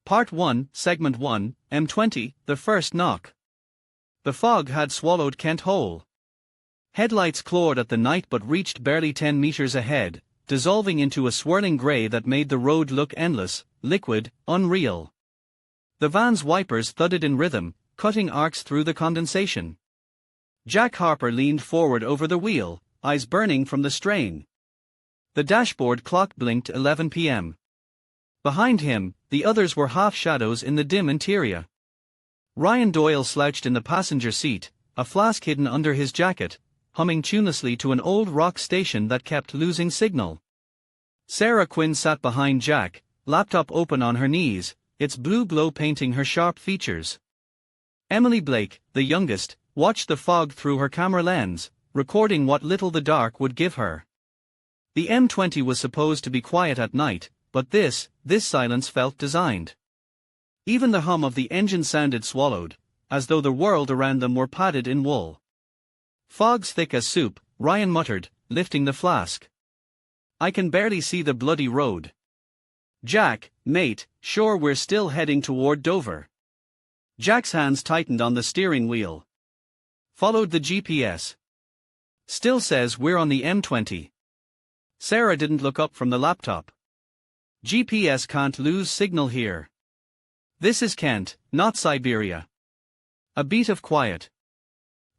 Part 1, Segment 1, M20, The First Knock. The fog had swallowed Kent whole. Headlights clawed at the night but reached barely 10 meters ahead, dissolving into a swirling grey that made the road look endless, liquid, unreal. The van's wipers thudded in rhythm, cutting arcs through the condensation. Jack Harper leaned forward over the wheel, eyes burning from the strain. The dashboard clock blinked 11 p.m. Behind him, the others were half-shadows in the dim interior. Ryan Doyle slouched in the passenger seat, a flask hidden under his jacket, humming tunelessly to an old rock station that kept losing signal. Sarah Quinn sat behind Jack, laptop open on her knees, its blue glow painting her sharp features. Emily Blake, the youngest, watched the fog through her camera lens, recording what little the dark would give her. The M20 was supposed to be quiet at night, but this silence felt designed. Even the hum of the engine sounded swallowed, as though the world around them were padded in wool. "Fog's thick as soup," Ryan muttered, lifting the flask. "I can barely see the bloody road." "Jack, mate, sure we're still heading toward Dover." Jack's hands tightened on the steering wheel. "Followed the GPS. Still says we're on the M20. Sarah didn't look up from the laptop. "GPS can't lose signal here. This is Kent, not Siberia." A beat of quiet.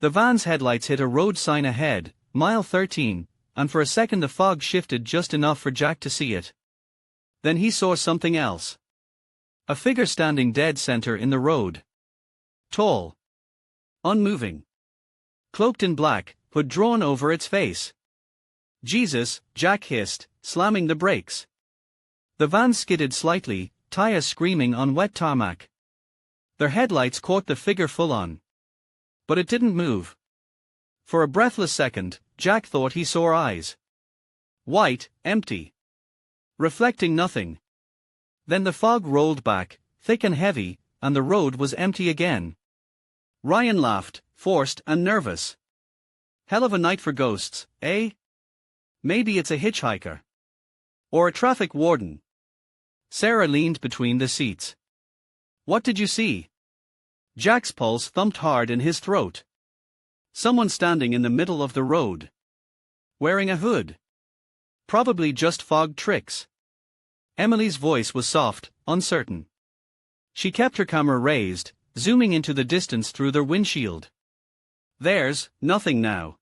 The van's headlights hit a road sign ahead, mile 13, and for a second the fog shifted just enough for Jack to see it. Then he saw something else. A figure standing dead center in the road. Tall. Unmoving. Cloaked in black, hood drawn over its face. "Jesus," Jack hissed, slamming the brakes. The van skidded slightly, tires screaming on wet tarmac. Their headlights caught the figure full on. But it didn't move. For a breathless second, Jack thought he saw eyes. White, empty. Reflecting nothing. Then the fog rolled back, thick and heavy, and the road was empty again. Ryan laughed, forced and nervous. "Hell of a night for ghosts, eh? Maybe it's a hitchhiker. Or a traffic warden." Sarah leaned between the seats. "What did you see?" Jack's pulse thumped hard in his throat. "Someone standing in the middle of the road. Wearing a hood. Probably just fog tricks." Emily's voice was soft, uncertain. She kept her camera raised, zooming into the distance through their windshield. "There's nothing now."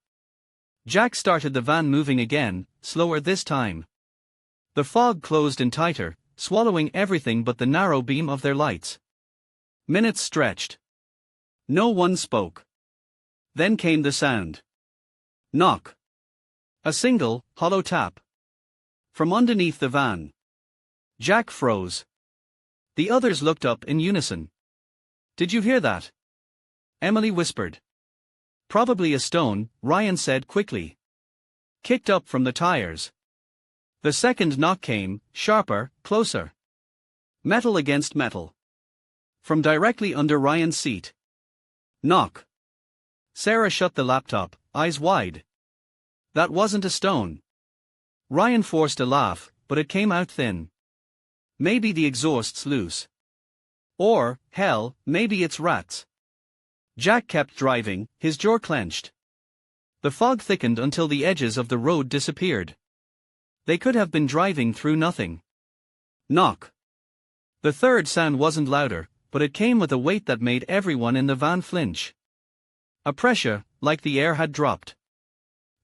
Jack started the van moving again, slower this time. The fog closed in tighter, swallowing everything but the narrow beam of their lights. Minutes stretched. No one spoke. Then came the sound. Knock. A single, hollow tap. From underneath the van. Jack froze. The others looked up in unison. "Did you hear that?" Emily whispered. "Probably a stone," Ryan said quickly. "Kicked up from the tires." The second knock came, sharper, closer. Metal against metal. From directly under Ryan's seat. Knock. Sarah shut the laptop, eyes wide. "That wasn't a stone." Ryan forced a laugh, but it came out thin. "Maybe the exhaust's loose. Or, hell, maybe it's rats." Jack kept driving, his jaw clenched. The fog thickened until the edges of the road disappeared. They could have been driving through nothing. Knock. The third sound wasn't louder, but it came with a weight that made everyone in the van flinch. A pressure, like the air had dropped.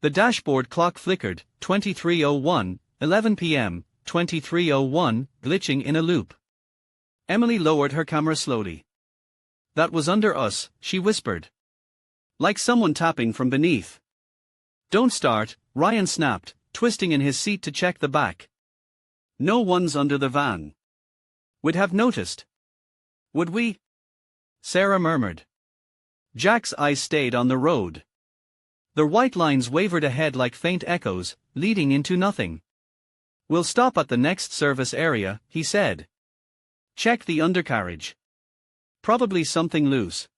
The dashboard clock flickered, 23:01, 11 p.m., 23:01, glitching in a loop. Emily lowered her camera slowly. "That was under us," she whispered. "Like someone tapping from beneath." "Don't start," Ryan snapped, twisting in his seat to check the back. "No one's under the van. We'd have noticed." "Would we?" Sarah murmured. Jack's eyes stayed on the road. The white lines wavered ahead like faint echoes, leading into nothing. "We'll stop at the next service area," he said. "Check the undercarriage. Probably something loose."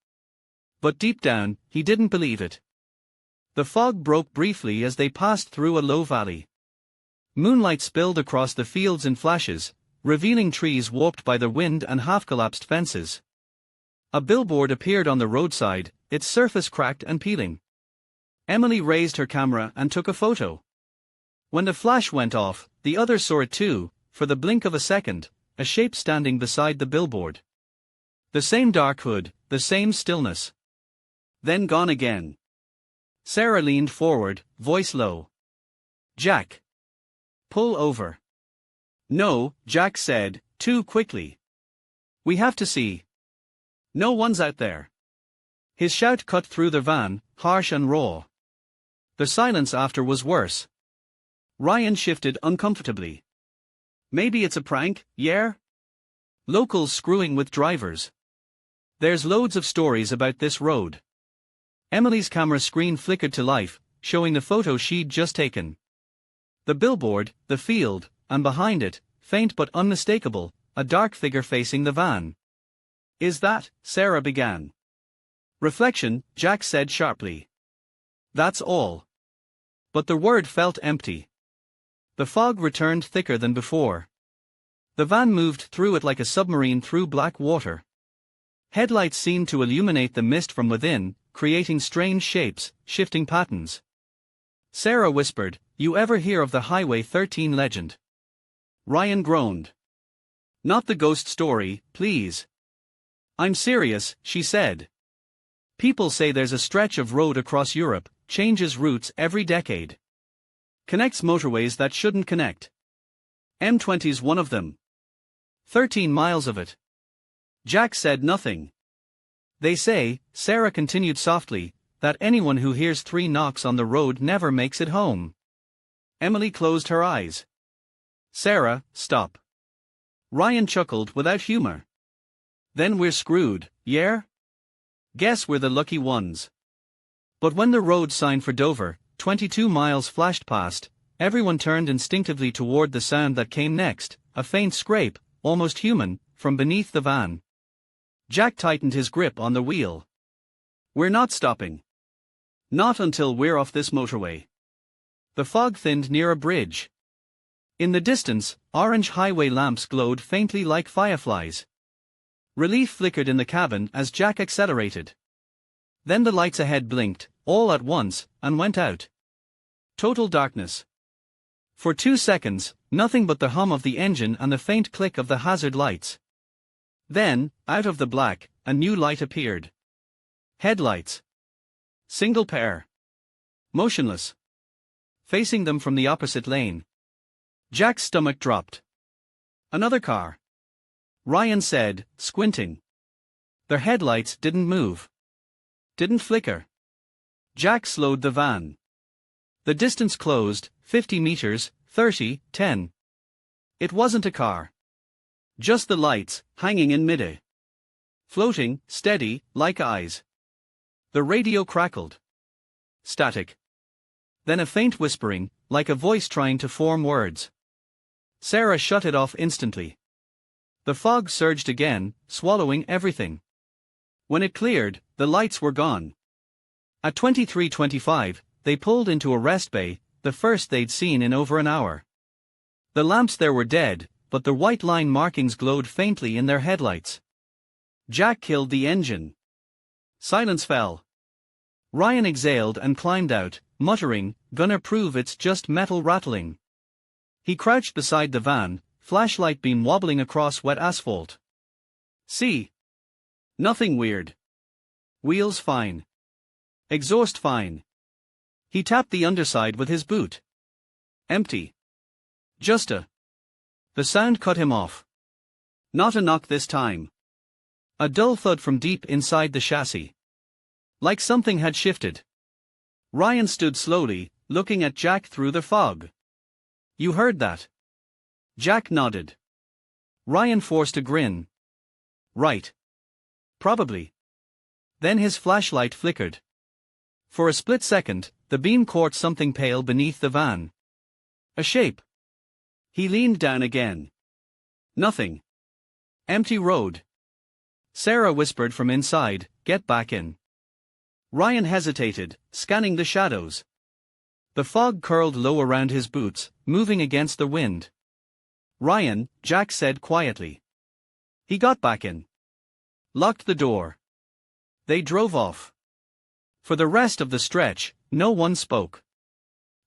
But deep down, he didn't believe it. The fog broke briefly as they passed through a low valley. Moonlight spilled across the fields in flashes, revealing trees warped by the wind and half-collapsed fences. A billboard appeared on the roadside, its surface cracked and peeling. Emily raised her camera and took a photo. When the flash went off, the others saw it too, for the blink of a second, a shape standing beside the billboard. The same dark hood, the same stillness. Then gone again. Sarah leaned forward, voice low. "Jack. Pull over." "No," Jack said, too quickly. "We have to see. No one's out there." His shout cut through the van, harsh and raw. The silence after was worse. Ryan shifted uncomfortably. "Maybe it's a prank, yeah? Locals screwing with drivers. There's loads of stories about this road." Emily's camera screen flickered to life, showing the photo she'd just taken. The billboard, the field, and behind it, faint but unmistakable, a dark figure facing the van. "Is that?" Sarah began. "Reflection," Jack said sharply. "That's all." But the word felt empty. The fog returned thicker than before. The van moved through it like a submarine through black water. Headlights seemed to illuminate the mist from within, creating strange shapes, shifting patterns. Sarah whispered, "You ever hear of the Highway 13 legend?" Ryan groaned. "Not the ghost story, please." "I'm serious," she said. "People say there's a stretch of road across Europe, changes routes every decade. Connects motorways that shouldn't connect. M20's one of them. 13 miles of it." Jack said nothing. "They say," Sarah continued softly, "that anyone who hears 3 knocks on the road never makes it home." Emily closed her eyes. "Sarah, stop." Ryan chuckled without humor. "Then we're screwed, yeah? Guess we're the lucky ones." But when the road sign for Dover, 22 miles flashed past, everyone turned instinctively toward the sound that came next, a faint scrape, almost human, from beneath the van. Jack tightened his grip on the wheel. "We're not stopping. Not until we're off this motorway." The fog thinned near a bridge. In the distance, orange highway lamps glowed faintly like fireflies. Relief flickered in the cabin as Jack accelerated. Then the lights ahead blinked, all at once, and went out. Total darkness. For 2 seconds, nothing but the hum of the engine and the faint click of the hazard lights. Then, out of the black, a new light appeared. Headlights. Single pair. Motionless. Facing them from the opposite lane. Jack's stomach dropped. "Another car," Ryan said, squinting. Their headlights didn't move. Didn't flicker. Jack slowed the van. The distance closed, 50 meters, 30, 10. It wasn't a car. Just the lights, hanging in midair. Floating, steady, like eyes. The radio crackled. Static. Then a faint whispering, like a voice trying to form words. Sarah shut it off instantly. The fog surged again, swallowing everything. When it cleared, the lights were gone. At 23:25, they pulled into a rest bay, the first they'd seen in over an hour. The lamps there were dead, but the white line markings glowed faintly in their headlights. Jack killed the engine. Silence fell. Ryan exhaled and climbed out, muttering, "Gonna prove it's just metal rattling." He crouched beside the van, flashlight beam wobbling across wet asphalt. "See? Nothing weird. Wheels fine. Exhaust fine." He tapped the underside with his boot. "Empty. Just a..." The sound cut him off. Not a knock this time. A dull thud from deep inside the chassis. Like something had shifted. Ryan stood slowly, looking at Jack through the fog. "You heard that?" Jack nodded. Ryan forced a grin. "Right. Probably." Then his flashlight flickered. For a split second, the beam caught something pale beneath the van. A shape. He leaned down again. Nothing. Empty road. Sarah whispered from inside, "Get back in." Ryan hesitated, scanning the shadows. The fog curled low around his boots, moving against the wind. Ryan, Jack said quietly. He got back in. Locked the door. They drove off. For the rest of the stretch, no one spoke.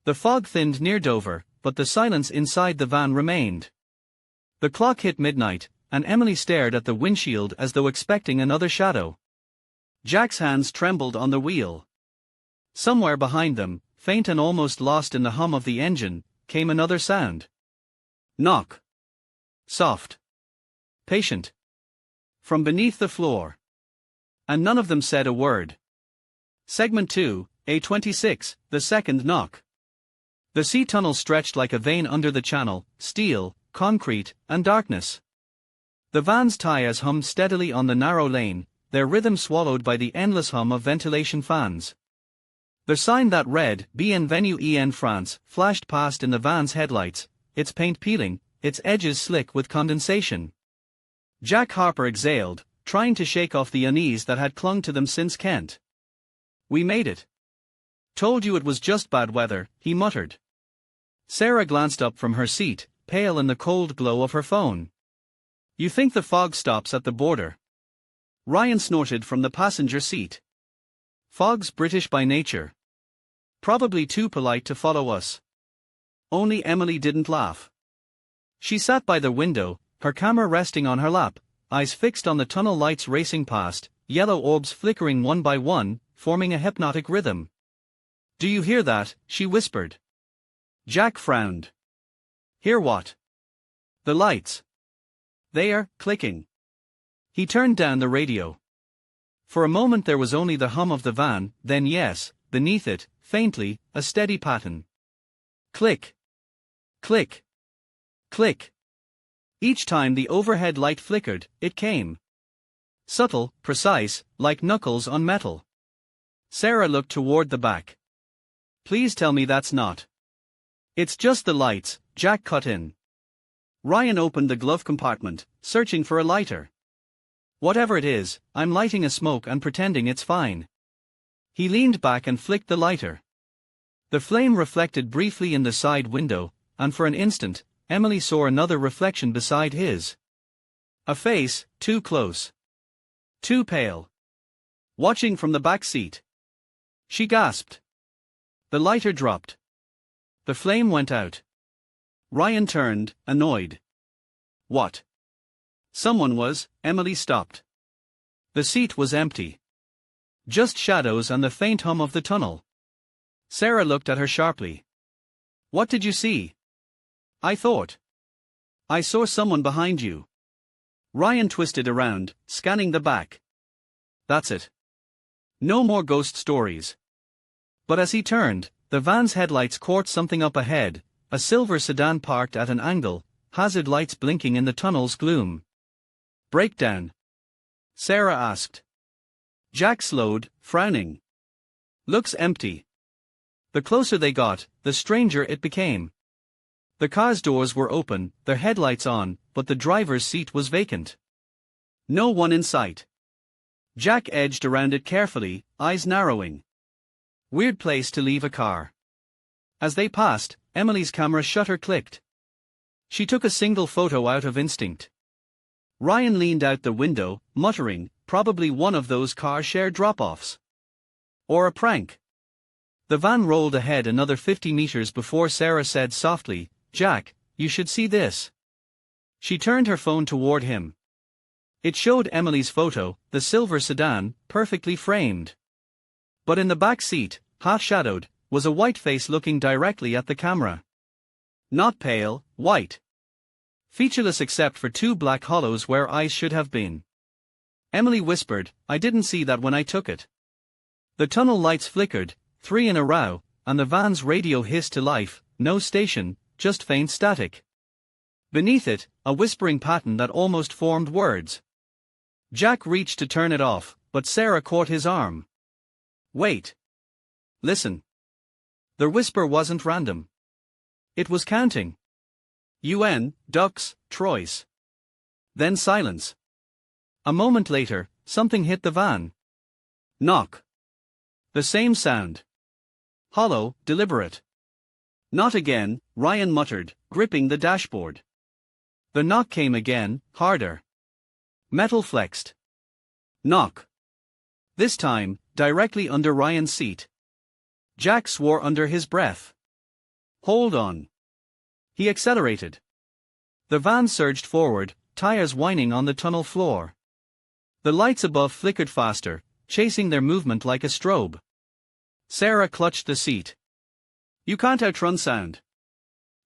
The fog thinned near Dover, but the silence inside the van remained. The clock hit midnight, and Emily stared at the windshield as though expecting another shadow. Jack's hands trembled on the wheel. Somewhere behind them, faint and almost lost in the hum of the engine, came another sound. Knock. Soft. Patient. From beneath the floor. And none of them said a word. Segment 2, A26, the second knock. The sea tunnel stretched like a vein under the channel, steel, concrete, and darkness. The van's tires hummed steadily on the narrow lane, their rhythm swallowed by the endless hum of ventilation fans. The sign that read, Bienvenue en France, flashed past in the van's headlights, its paint peeling, its edges slick with condensation. Jack Harper exhaled, trying to shake off the unease that had clung to them since Kent. We made it. Told you it was just bad weather, he muttered. Sarah glanced up from her seat, pale in the cold glow of her phone. You think the fog stops at the border? Ryan snorted from the passenger seat. Fog's British by nature. Probably too polite to follow us. Only Emily didn't laugh. She sat by the window, her camera resting on her lap, eyes fixed on the tunnel lights racing past, yellow orbs flickering one by one, forming a hypnotic rhythm. Do you hear that? She whispered. Jack frowned. Hear what? The lights. They are clicking. He turned down the radio. For a moment there was only the hum of the van, then yes, beneath it, faintly, a steady pattern. Click. Click. Click. Each time the overhead light flickered, it came. Subtle, precise, like knuckles on metal. Sarah looked toward the back. Please tell me that's not. It's just the lights, Jack cut in. Ryan opened the glove compartment, searching for a lighter. Whatever it is, I'm lighting a smoke and pretending it's fine. He leaned back and flicked the lighter. The flame reflected briefly in the side window, and for an instant, Emily saw another reflection beside his. A face, too close. Too pale. Watching from the back seat. She gasped. The lighter dropped. The flame went out. Ryan turned, annoyed. What? Someone was. Emily stopped. The seat was empty. Just shadows and the faint hum of the tunnel. Sarah looked at her sharply. What did you see? I thought. I saw someone behind you. Ryan twisted around, scanning the back. That's it. No more ghost stories. But as he turned, the van's headlights caught something up ahead, a silver sedan parked at an angle, hazard lights blinking in the tunnel's gloom. Breakdown? Sarah asked. Jack slowed, frowning. Looks empty. The closer they got, the stranger it became. The car's doors were open, their headlights on, but the driver's seat was vacant. No one in sight. Jack edged around it carefully, eyes narrowing. Weird place to leave a car. As they passed, Emily's camera shutter clicked. She took a single photo out of instinct. Ryan leaned out the window, muttering, probably one of those car share drop-offs. Or a prank. The van rolled ahead another 50 meters before Sarah said softly, Jack, you should see this. She turned her phone toward him. It showed Emily's photo, the silver sedan, perfectly framed. But in the back seat, half-shadowed, was a white face looking directly at the camera. Not pale, white. Featureless except for two black hollows where eyes should have been. Emily whispered, I didn't see that when I took it. The tunnel lights flickered, 3 in a row, and the van's radio hissed to life, no station, just faint static. Beneath it, a whispering pattern that almost formed words. Jack reached to turn it off, but Sarah caught his arm. Wait. Listen. The whisper wasn't random. It was counting. UN, ducks, Troyes. Then silence. A moment later, something hit the van. Knock. The same sound. Hollow, deliberate. Not again, Ryan muttered, gripping the dashboard. The knock came again, harder. Metal flexed. Knock. This time, directly under Ryan's seat. Jack swore under his breath. Hold on. He accelerated. The van surged forward, tires whining on the tunnel floor. The lights above flickered faster, chasing their movement like a strobe. Sarah clutched the seat. You can't outrun sound.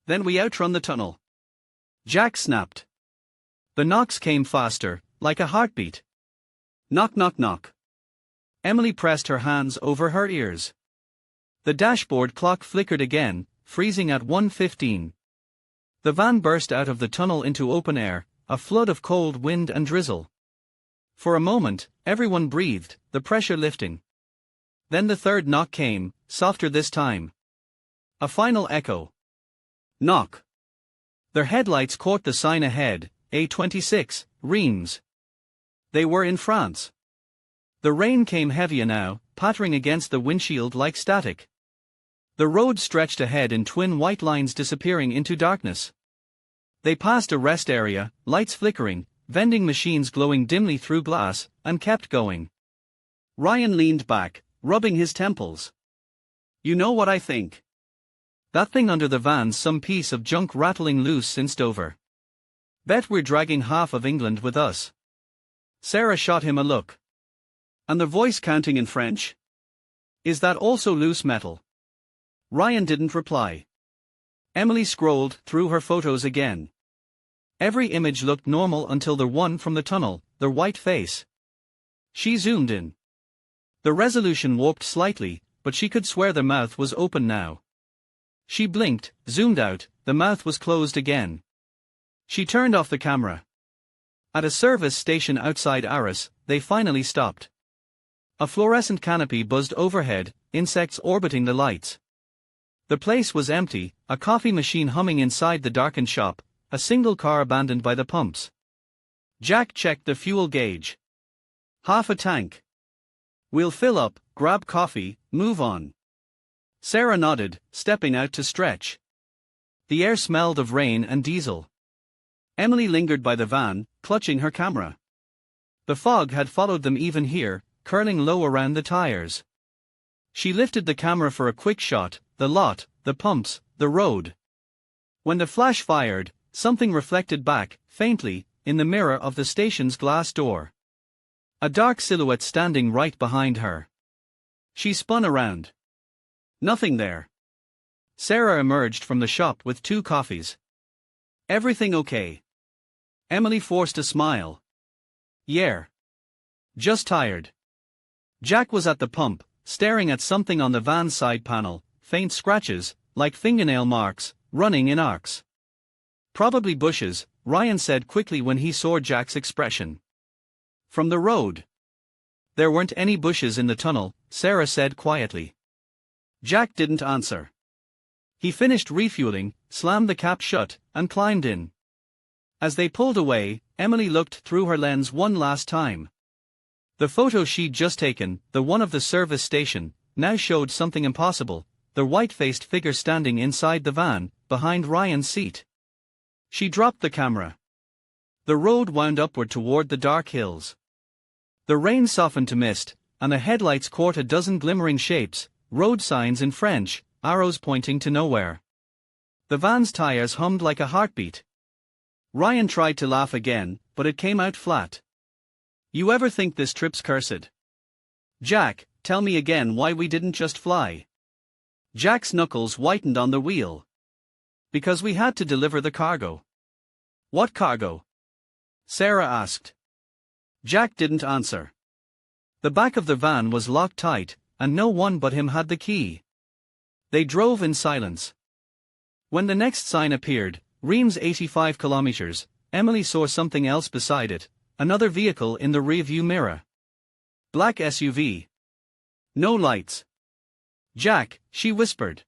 Then we outrun the tunnel. Jack snapped. The knocks came faster, like a heartbeat. Knock, knock, knock. Emily pressed her hands over her ears. The dashboard clock flickered again, freezing at 1:15. The van burst out of the tunnel into open air, a flood of cold wind and drizzle. For a moment, everyone breathed, the pressure lifting. Then the third knock came, softer this time. A final echo. Knock. Their headlights caught the sign ahead, A26, Reims. They were in France. The rain came heavier now, pattering against the windshield like static. The road stretched ahead in twin white lines disappearing into darkness. They passed a rest area, lights flickering, vending machines glowing dimly through glass, and kept going. Ryan leaned back, rubbing his temples. You know what I think? That thing under the van's some piece of junk rattling loose since Dover. Bet we're dragging half of England with us. Sarah shot him a look. And the voice counting in French? Is that also loose metal? Ryan didn't reply. Emily scrolled through her photos again. Every image looked normal until the one from the tunnel, the white face. She zoomed in. The resolution warped slightly, but she could swear the mouth was open now. She blinked, zoomed out, the mouth was closed again. She turned off the camera. At a service station outside Arras, they finally stopped. A fluorescent canopy buzzed overhead, insects orbiting the lights. The place was empty, a coffee machine humming inside the darkened shop, a single car abandoned by the pumps. Jack checked the fuel gauge. Half a tank. We'll fill up, grab coffee, move on. Sarah nodded, stepping out to stretch. The air smelled of rain and diesel. Emily lingered by the van, clutching her camera. The fog had followed them even here, curling low around the tires. She lifted the camera for a quick shot, the lot, the pumps, the road. When the flash fired, something reflected back, faintly, in the mirror of the station's glass door. A dark silhouette standing right behind her. She spun around. Nothing there. Sarah emerged from the shop with 2 coffees. Everything okay? Emily forced a smile. Yeah. Just tired. Jack was at the pump, staring at something on the van's side panel, faint scratches, like fingernail marks, running in arcs. Probably bushes, Ryan said quickly when he saw Jack's expression. From the road. There weren't any bushes in the tunnel, Sarah said quietly. Jack didn't answer. He finished refueling, slammed the cap shut, and climbed in. As they pulled away, Emily looked through her lens one last time. The photo she'd just taken, the one of the service station, now showed something impossible, the white-faced figure standing inside the van, behind Ryan's seat. She dropped the camera. The road wound upward toward the dark hills. The rain softened to mist, and the headlights caught a dozen glimmering shapes, road signs in French, arrows pointing to nowhere. The van's tires hummed like a heartbeat. Ryan tried to laugh again, but it came out flat. You ever think this trip's cursed? Jack, tell me again why we didn't just fly. Jack's knuckles whitened on the wheel. Because we had to deliver the cargo. What cargo? Sarah asked. Jack didn't answer. The back of the van was locked tight, and no one but him had the key. They drove in silence. When the next sign appeared, Reims 85 kilometers, Emily saw something else beside it, another vehicle in the rearview mirror. Black SUV. No lights. Jack, she whispered.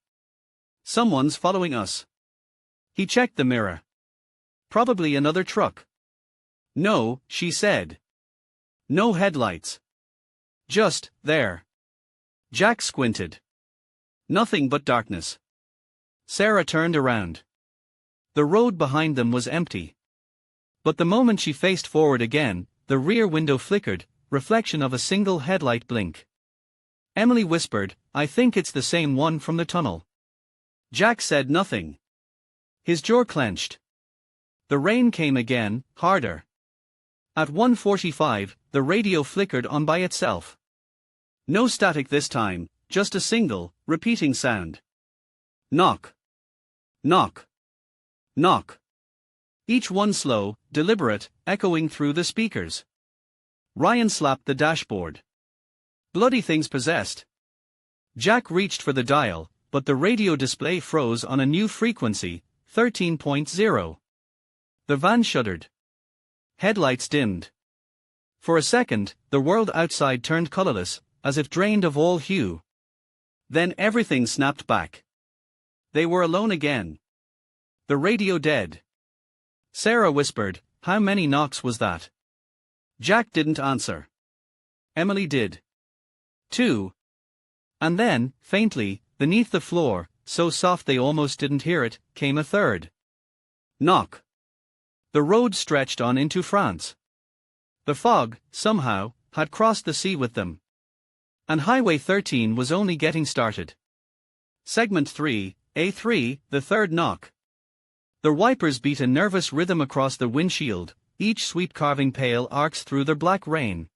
Someone's following us. He checked the mirror. Probably another truck. No, she said. No headlights. Just, there. Jack squinted. Nothing but darkness. Sarah turned around. The road behind them was empty. But the moment she faced forward again, the rear window flickered, reflection of a single headlight blink. Emily whispered, "I think it's the same one from the tunnel." Jack said nothing. His jaw clenched. The rain came again, harder. At 1:45, the radio flickered on by itself. No static this time, just a single, repeating sound. Knock. Knock. Knock. Each one slow, deliberate, echoing through the speakers. Ryan slapped the dashboard. Bloody thing's possessed. Jack reached for the dial, but the radio display froze on a new frequency, 13.0. The van shuddered. Headlights dimmed. For a second, the world outside turned colorless, as if drained of all hue. Then everything snapped back. They were alone again. The radio dead. Sarah whispered, "How many knocks was that?" Jack didn't answer. Emily did. 2. And then, faintly, beneath the floor, so soft they almost didn't hear it, came a third knock. The road stretched on into France. The fog, somehow, had crossed the sea with them. And Highway 13 was only getting started. Segment 3, A3, the third knock. The wipers beat a nervous rhythm across the windshield, each sweep carving pale arcs through the black rain.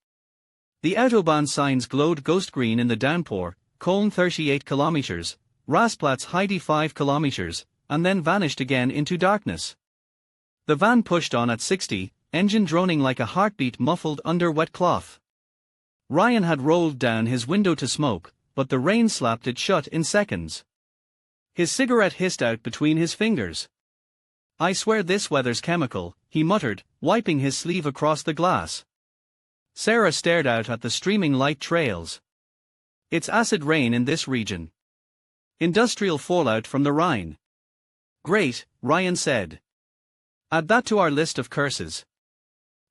The Autobahn signs glowed ghost green in the downpour, Köln 38 kilometers, Rasplatz Heidi 5 kilometers, and then vanished again into darkness. The van pushed on at 60, engine droning like a heartbeat muffled under wet cloth. Ryan had rolled down his window to smoke, but the rain slapped it shut in seconds. His cigarette hissed out between his fingers. "I swear this weather's chemical," he muttered, wiping his sleeve across the glass. Sarah stared out at the streaming light trails. "It's acid rain in this region. Industrial fallout from the Rhine." "Great," Ryan said. "Add that to our list of curses."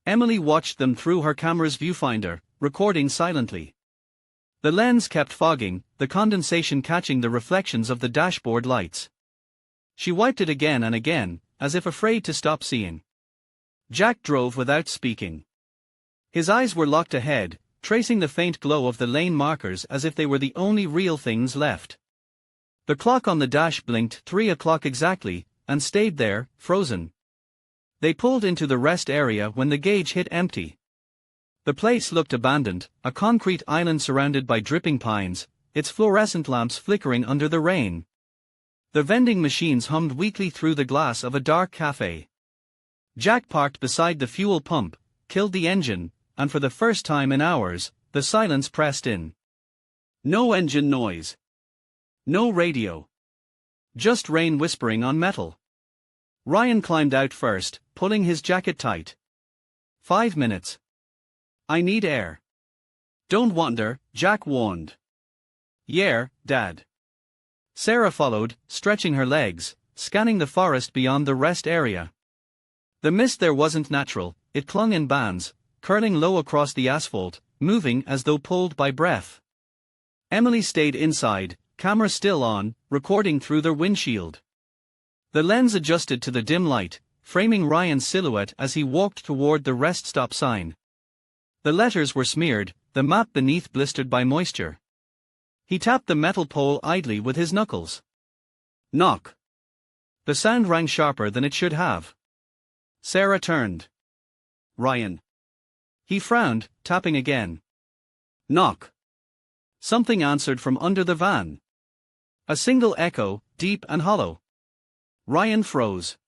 Emily watched them through her camera's viewfinder, recording silently. The lens kept fogging, the condensation catching the reflections of the dashboard lights. She wiped it again and again, as if afraid to stop seeing. Jack drove without speaking. His eyes were locked ahead, tracing the faint glow of the lane markers as if they were the only real things left. The clock on the dash blinked 3 o'clock exactly, and stayed there, frozen. They pulled into the rest area when the gauge hit empty. The place looked abandoned, a concrete island surrounded by dripping pines, its fluorescent lamps flickering under the rain. The vending machines hummed weakly through the glass of a dark cafe. Jack parked beside the fuel pump, killed the engine, and for the first time in hours, the silence pressed in. No engine noise. No radio. Just rain whispering on metal. Ryan climbed out first, pulling his jacket tight. 5 minutes. "I need air." "Don't wander," Jack warned. "Yeah, Dad." Sarah followed, stretching her legs, scanning the forest beyond the rest area. The mist there wasn't natural, it clung in bands, curling low across the asphalt, moving as though pulled by breath. Emily stayed inside, camera still on, recording through their windshield. The lens adjusted to the dim light, framing Ryan's silhouette as he walked toward the rest stop sign. The letters were smeared, the map beneath blistered by moisture. He tapped the metal pole idly with his knuckles. Knock. The sound rang sharper than it should have. Sarah turned. "Ryan." He frowned, tapping again. Knock. Something answered from under the van. A single echo, deep and hollow. Ryan froze.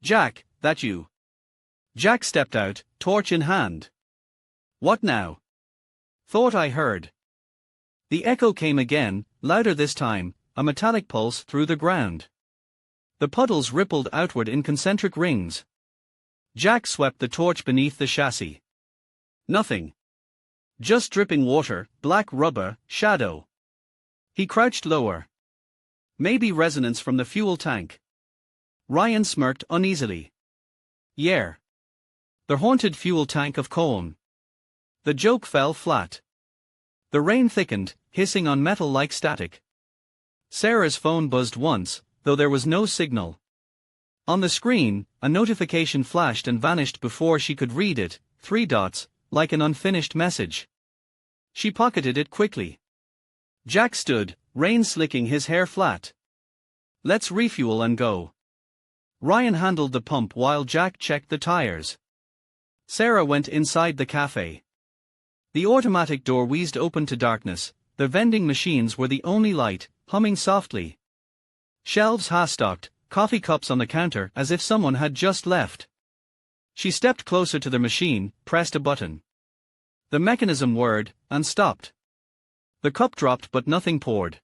"Jack, that you?" Jack stepped out, torch in hand. "What now?" "Thought I heard." The echo came again, louder this time, a metallic pulse through the ground. The puddles rippled outward in concentric rings. Jack swept the torch beneath the chassis. Nothing. Just dripping water, black rubber, shadow. He crouched lower. Maybe resonance from the fuel tank. Ryan smirked uneasily. Yeah. The haunted fuel tank of Köln. The joke fell flat. The rain thickened, hissing on metal like static. Sarah's phone buzzed once, though there was no signal. On the screen, a notification flashed and vanished before she could read it, 3 dots, like an unfinished message. She pocketed it quickly. Jack stood, Rain slicking his hair flat. Let's refuel and go. Ryan handled the pump while Jack checked the tires. Sarah went inside the cafe. The automatic door wheezed open to darkness, the vending machines were the only light, humming softly. Shelves half-stocked, coffee cups on the counter as if someone had just left. She stepped closer to the machine, pressed a button. The mechanism whirred, and stopped. The cup dropped but nothing poured.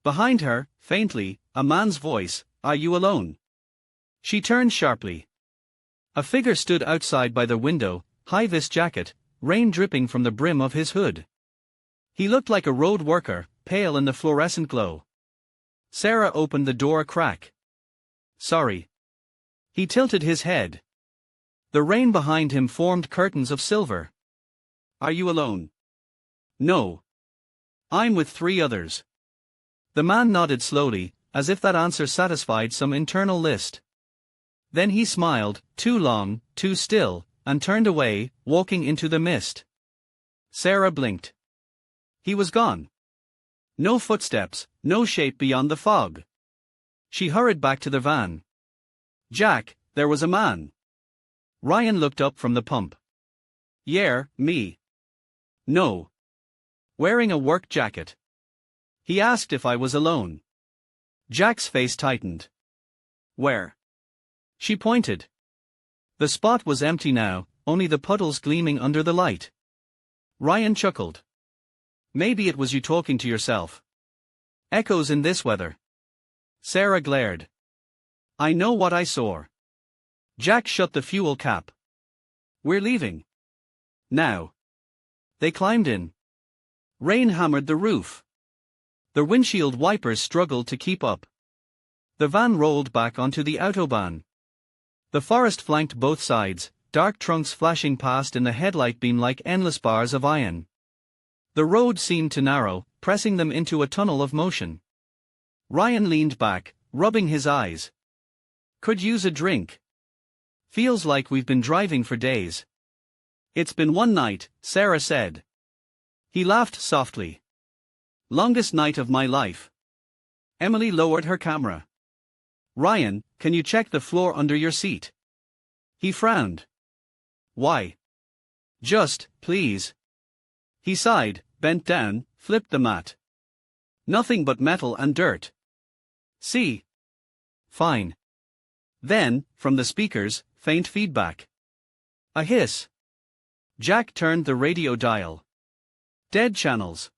Behind her, faintly, a man's voice, "Are you alone?" She turned sharply. A figure stood outside by the window, high-vis jacket, rain dripping from the brim of his hood. He looked like a road worker, pale in the fluorescent glow. Sarah opened the door a crack. "Sorry." He tilted his head. The rain behind him formed curtains of silver. "Are you alone?" "No. I'm with 3 others." The man nodded slowly, as if that answer satisfied some internal list. Then he smiled, too long, too still, and turned away, walking into the mist. Sarah blinked. He was gone. No footsteps, no shape beyond the fog. She hurried back to the van. "Jack, there was a man." Ryan looked up from the pump. "Yeah, me." "No. Wearing a work jacket." He asked if I was alone. Jack's face tightened. "Where?" She pointed. The spot was empty now, only the puddles gleaming under the light. Ryan chuckled. "Maybe it was you talking to yourself. Echoes in this weather." Sarah glared. "I know what I saw." Jack shut the fuel cap. "We're leaving. Now." They climbed in. Rain hammered the roof. The windshield wipers struggled to keep up. The van rolled back onto the autobahn. The forest flanked both sides, dark trunks flashing past in the headlight beam like endless bars of iron. The road seemed to narrow, pressing them into a tunnel of motion. Ryan leaned back, rubbing his eyes. "Could use a drink. Feels like we've been driving for days." "It's been one night," Sarah said. He laughed softly. "Longest night of my life." Emily lowered her camera. "Ryan, can you check the floor under your seat?" He frowned. "Why?" "Just, please." He sighed, bent down, flipped the mat. "Nothing but metal and dirt." "See?" "Fine." Then, from the speakers, faint feedback. A hiss. Jack turned the radio dial. "Dead channels."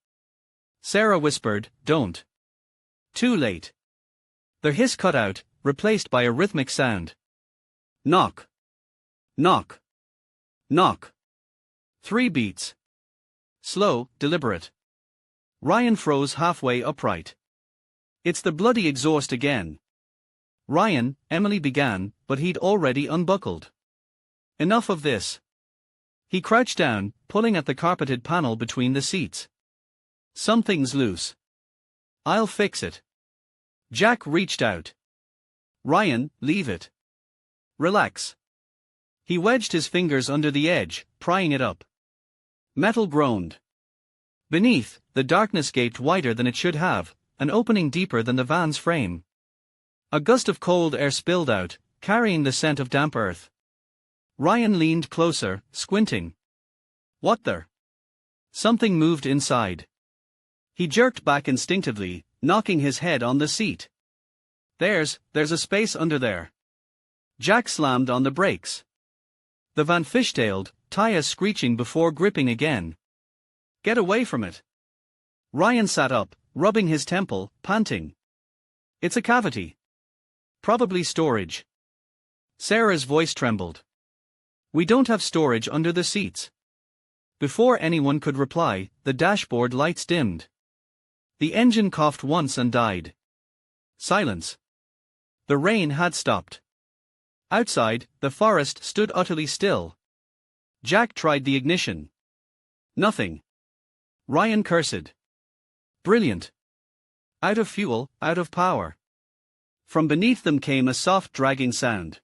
Sarah whispered, "Don't." Too late. The hiss cut out, replaced by a rhythmic sound. Knock. Knock. Knock. 3 beats. Slow, deliberate. Ryan froze halfway upright. "It's the bloody exhaust again." "Ryan," Emily began, but he'd already unbuckled. "Enough of this." He crouched down, pulling at the carpeted panel between the seats. "Something's loose." "I'll fix it." Jack reached out. "Ryan, leave it. Relax." He wedged his fingers under the edge, prying it up. Metal groaned. Beneath, the darkness gaped wider than it should have, an opening deeper than the van's frame. A gust of cold air spilled out, carrying the scent of damp earth. Ryan leaned closer, squinting. "What the?" Something moved inside. He jerked back instinctively, knocking his head on the seat. There's a space under there." Jack slammed on the brakes. The van fishtailed, tires screeching before gripping again. "Get away from it." Ryan sat up, rubbing his temple, panting. "It's a cavity. Probably storage." Sarah's voice trembled. "We don't have storage under the seats." Before anyone could reply, the dashboard lights dimmed. The engine coughed once and died. Silence. The rain had stopped. Outside, the forest stood utterly still. Jack tried the ignition. Nothing. Ryan cursed. Brilliant. Out of fuel, out of power. From beneath them came a soft dragging sound.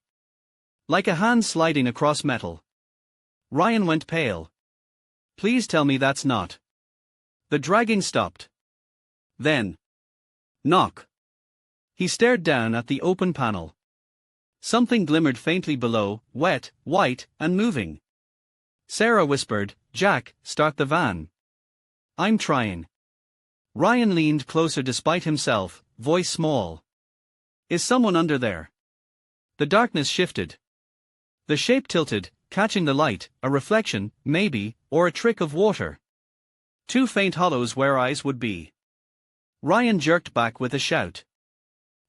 Like a hand sliding across metal. Ryan went pale. Please tell me that's not. The dragging stopped. Then. Knock. He stared down at the open panel. Something glimmered faintly below, wet, white, and moving. Sarah whispered, "Jack, start the van." "I'm trying." Ryan leaned closer despite himself, voice small. "Is someone under there?" The darkness shifted. The shape tilted, catching the light, a reflection, maybe, or a trick of water. Two faint hollows where eyes would be. Ryan jerked back with a shout.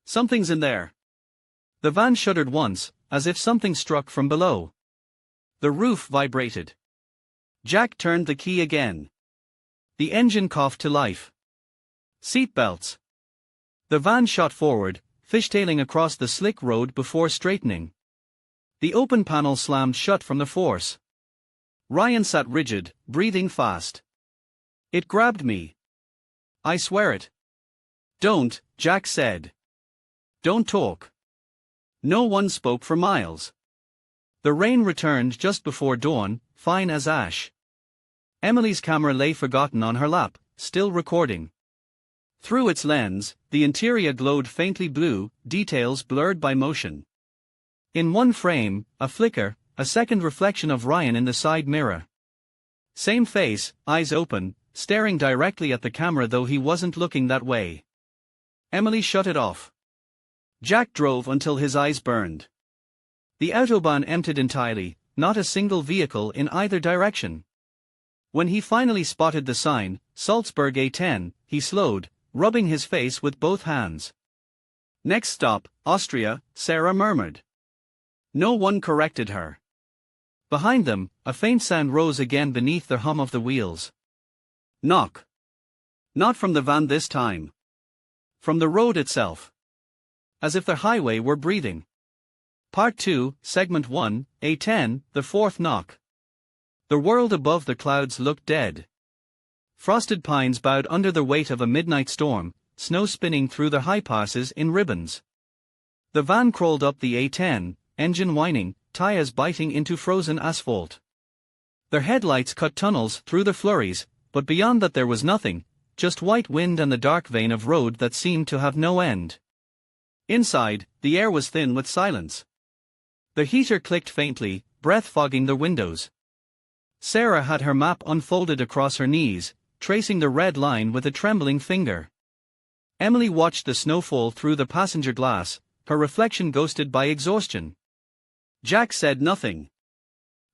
"Something's in there." The van shuddered once, as if something struck from below. The roof vibrated. Jack turned the key again. The engine coughed to life. Seat belts. The van shot forward, fishtailing across the slick road before straightening. The open panel slammed shut from the force. Ryan sat rigid, breathing fast. "It grabbed me. I swear it." "Don't," Jack said. "Don't talk." No one spoke for miles. The rain returned just before dawn, fine as ash. Emily's camera lay forgotten on her lap, still recording. Through its lens, the interior glowed faintly blue, details blurred by motion. In one frame, a flicker, a second reflection of Ryan in the side mirror. Same face, eyes open, staring directly at the camera though he wasn't looking that way. Emily shut it off. Jack drove until his eyes burned. The Autobahn emptied entirely, not a single vehicle in either direction. When he finally spotted the sign, Salzburg A10, he slowed, rubbing his face with both hands. "Next stop, Austria," Sarah murmured. No one corrected her. Behind them, a faint sound rose again beneath the hum of the wheels. Knock. Not from the van this time. From the road itself. As if the highway were breathing. Part 2, Segment 1, A10, the fourth knock. The world above the clouds looked dead. Frosted pines bowed under the weight of a midnight storm, snow spinning through the high passes in ribbons. The van crawled up the A10, engine whining, tires biting into frozen asphalt. Their headlights cut tunnels through the flurries, but beyond that there was nothing, just white wind and the dark vein of road that seemed to have no end. Inside, the air was thin with silence. The heater clicked faintly, breath fogging the windows. Sarah had her map unfolded across her knees, tracing the red line with a trembling finger. Emily watched the snowfall through the passenger glass, her reflection ghosted by exhaustion. Jack said nothing.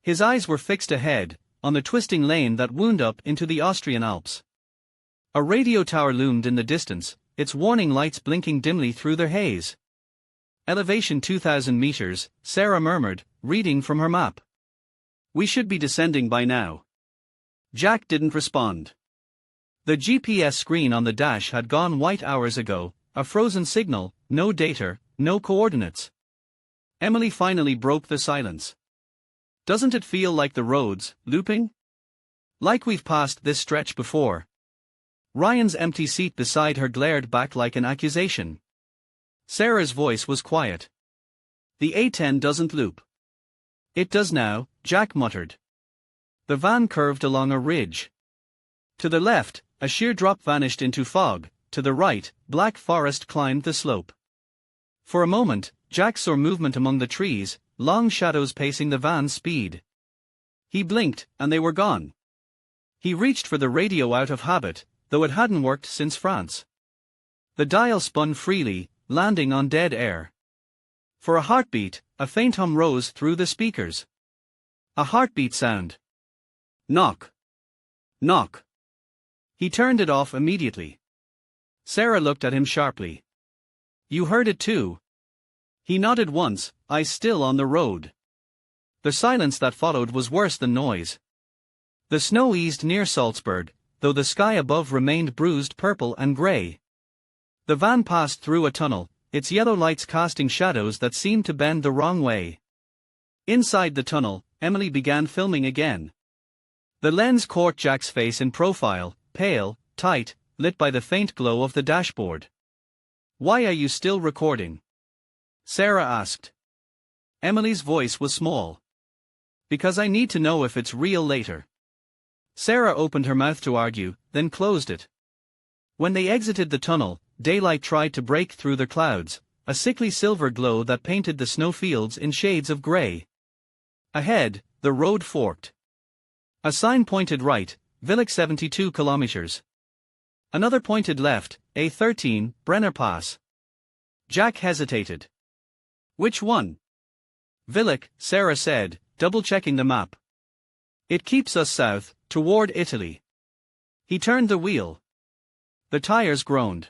His eyes were fixed ahead, on the twisting lane that wound up into the Austrian Alps. A radio tower loomed in the distance, its warning lights blinking dimly through the haze. "Elevation 2,000 meters, Sarah murmured, reading from her map. "We should be descending by now." Jack didn't respond. The GPS screen on the dash had gone white hours ago, a frozen signal, no data, no coordinates. Emily finally broke the silence. "Doesn't it feel like the roads, looping? Like we've passed this stretch before?" Ryan's empty seat beside her glared back like an accusation. Sarah's voice was quiet. "The A10 doesn't loop." "It does now," Jack muttered. The van curved along a ridge. To the left, a sheer drop vanished into fog, to the right, black forest climbed the slope. For a moment, Jack saw movement among the trees, long shadows pacing the van's speed. He blinked, and they were gone. He reached for the radio out of habit, though it hadn't worked since France. The dial spun freely, landing on dead air. For a heartbeat, a faint hum rose through the speakers. A heartbeat sound. Knock. Knock. He turned it off immediately. Sarah looked at him sharply. "You heard it too?" He nodded once, eyes still on the road. The silence that followed was worse than noise. The snow eased near Salzburg, though the sky above remained bruised purple and grey. The van passed through a tunnel, its yellow lights casting shadows that seemed to bend the wrong way. Inside the tunnel, Emily began filming again. The lens caught Jack's face in profile, pale, tight, lit by the faint glow of the dashboard. "Why are you still recording?" Sarah asked. Emily's voice was small. Because I need to know if it's real later. Sarah opened her mouth to argue, then closed it. When they exited the tunnel, daylight tried to break through the clouds, a sickly silver glow that painted the snowfields in shades of grey. Ahead, the road forked. A sign pointed right, Villach 72 kilometers. Another pointed left, A13, Brenner Pass. Jack hesitated. Which one? Villach, Sarah said, double-checking the map. It keeps us south, toward Italy. He turned the wheel. The tires groaned.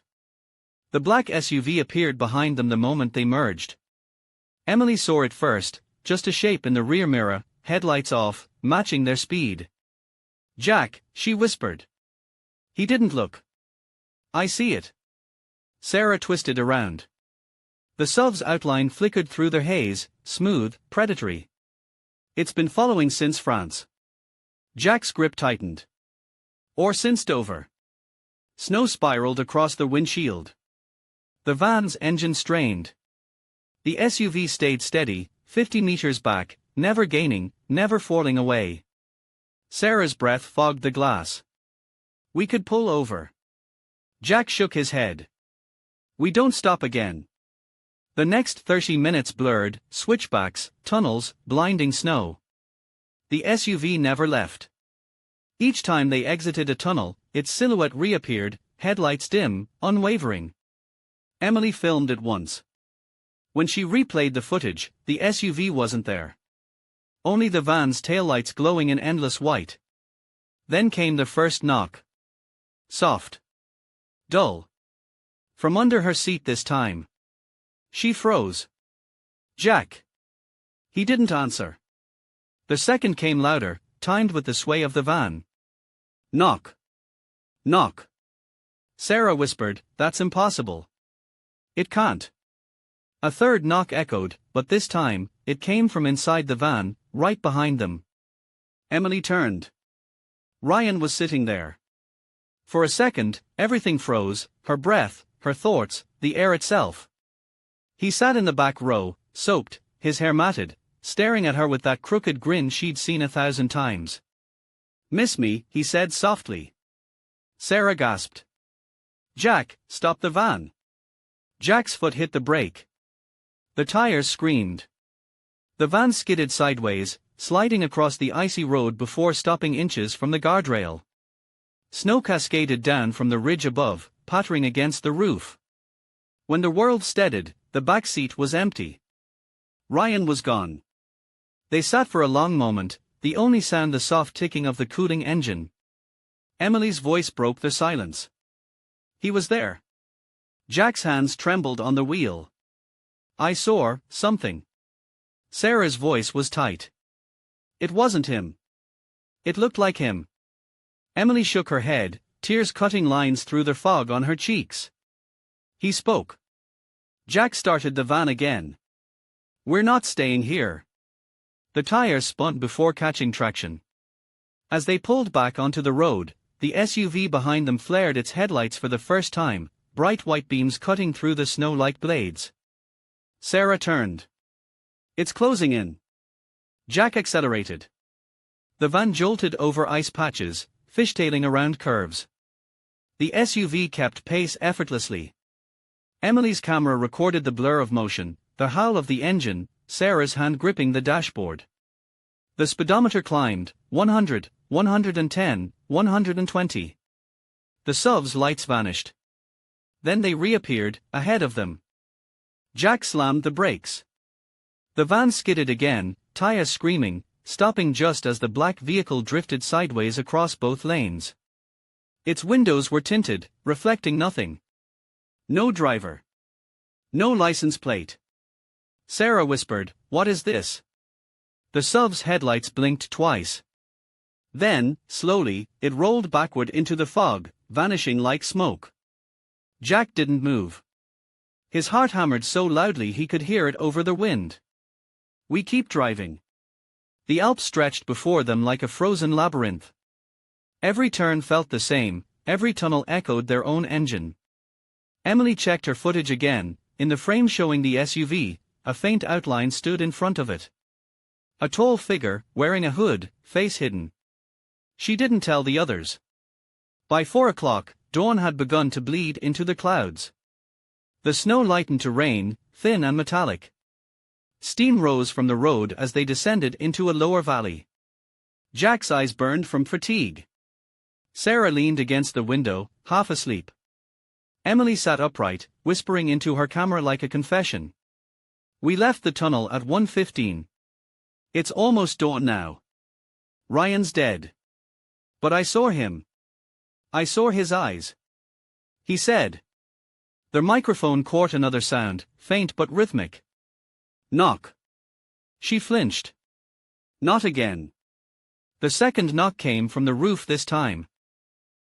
The black SUV appeared behind them the moment they merged. Emily saw it first, just a shape in the rear mirror, headlights off, matching their speed. Jack, she whispered. He didn't look. I see it. Sarah twisted around. The SUV's outline flickered through the haze, smooth, predatory. It's been following since France. Jack's grip tightened. Or since Dover. Snow spiraled across the windshield. The van's engine strained. The SUV stayed steady, 50 meters back, never gaining, never falling away. Sarah's breath fogged the glass. We could pull over. Jack shook his head. We don't stop again. The next 30 minutes blurred, switchbacks, tunnels, blinding snow. The SUV never left. Each time they exited a tunnel, its silhouette reappeared, headlights dim, unwavering. Emily filmed it once. When she replayed the footage, the SUV wasn't there. Only the van's taillights glowing in endless white. Then came the first knock. Soft. Dull. From under her seat this time. She froze. Jack. He didn't answer. The second came louder, timed with the sway of the van. Knock. Knock. Sarah whispered, that's impossible. It can't. A third knock echoed, but this time, it came from inside the van, right behind them. Emily turned. Ryan was sitting there. For a second, everything froze, her breath, her thoughts, the air itself. He sat in the back row, soaked, his hair matted, staring at her with that crooked grin she'd seen 1,000 times. Miss me, he said softly. Sarah gasped. Jack, stop the van. Jack's foot hit the brake. The tires screamed. The van skidded sideways, sliding across the icy road before stopping inches from the guardrail. Snow cascaded down from the ridge above, pattering against the roof. When the world steadied, the back seat was empty. Ryan was gone. They sat for a long moment, the only sound the soft ticking of the cooling engine. Emily's voice broke the silence. He was there. Jack's hands trembled on the wheel. I saw something. Sarah's voice was tight. It wasn't him. It looked like him. Emily shook her head, tears cutting lines through the fog on her cheeks. He spoke. Jack started the van again. We're not staying here. The tires spun before catching traction. As they pulled back onto the road, the SUV behind them flared its headlights for the first time, bright white beams cutting through the snow like blades. Sarah turned. It's closing in. Jack accelerated. The van jolted over ice patches, fishtailing around curves. The SUV kept pace effortlessly. Emily's camera recorded the blur of motion, the howl of the engine, Sarah's hand gripping the dashboard. The speedometer climbed, 100, 110, 120. The SUV's lights vanished. Then they reappeared, ahead of them. Jack slammed the brakes. The van skidded again, tires screaming, stopping just as the black vehicle drifted sideways across both lanes. Its windows were tinted, reflecting nothing. No driver. No license plate. Sarah whispered, "What is this?" The SUV's headlights blinked twice. Then, slowly, it rolled backward into the fog, vanishing like smoke. Jack didn't move. His heart hammered so loudly he could hear it over the wind. We keep driving. The Alps stretched before them like a frozen labyrinth. Every turn felt the same, every tunnel echoed their own engine. Emily checked her footage again, in the frame showing the SUV, a faint outline stood in front of it. A tall figure, wearing a hood, face hidden. She didn't tell the others. By 4 o'clock, dawn had begun to bleed into the clouds. The snow lightened to rain, thin and metallic. Steam rose from the road as they descended into a lower valley. Jack's eyes burned from fatigue. Sarah leaned against the window, half asleep. Emily sat upright, whispering into her camera like a confession. We left the tunnel at 1:15. It's almost dawn now. Ryan's dead. But I saw him. I saw his eyes. He said. The microphone caught another sound, faint but rhythmic. Knock. She flinched. Not again. The second knock came from the roof this time.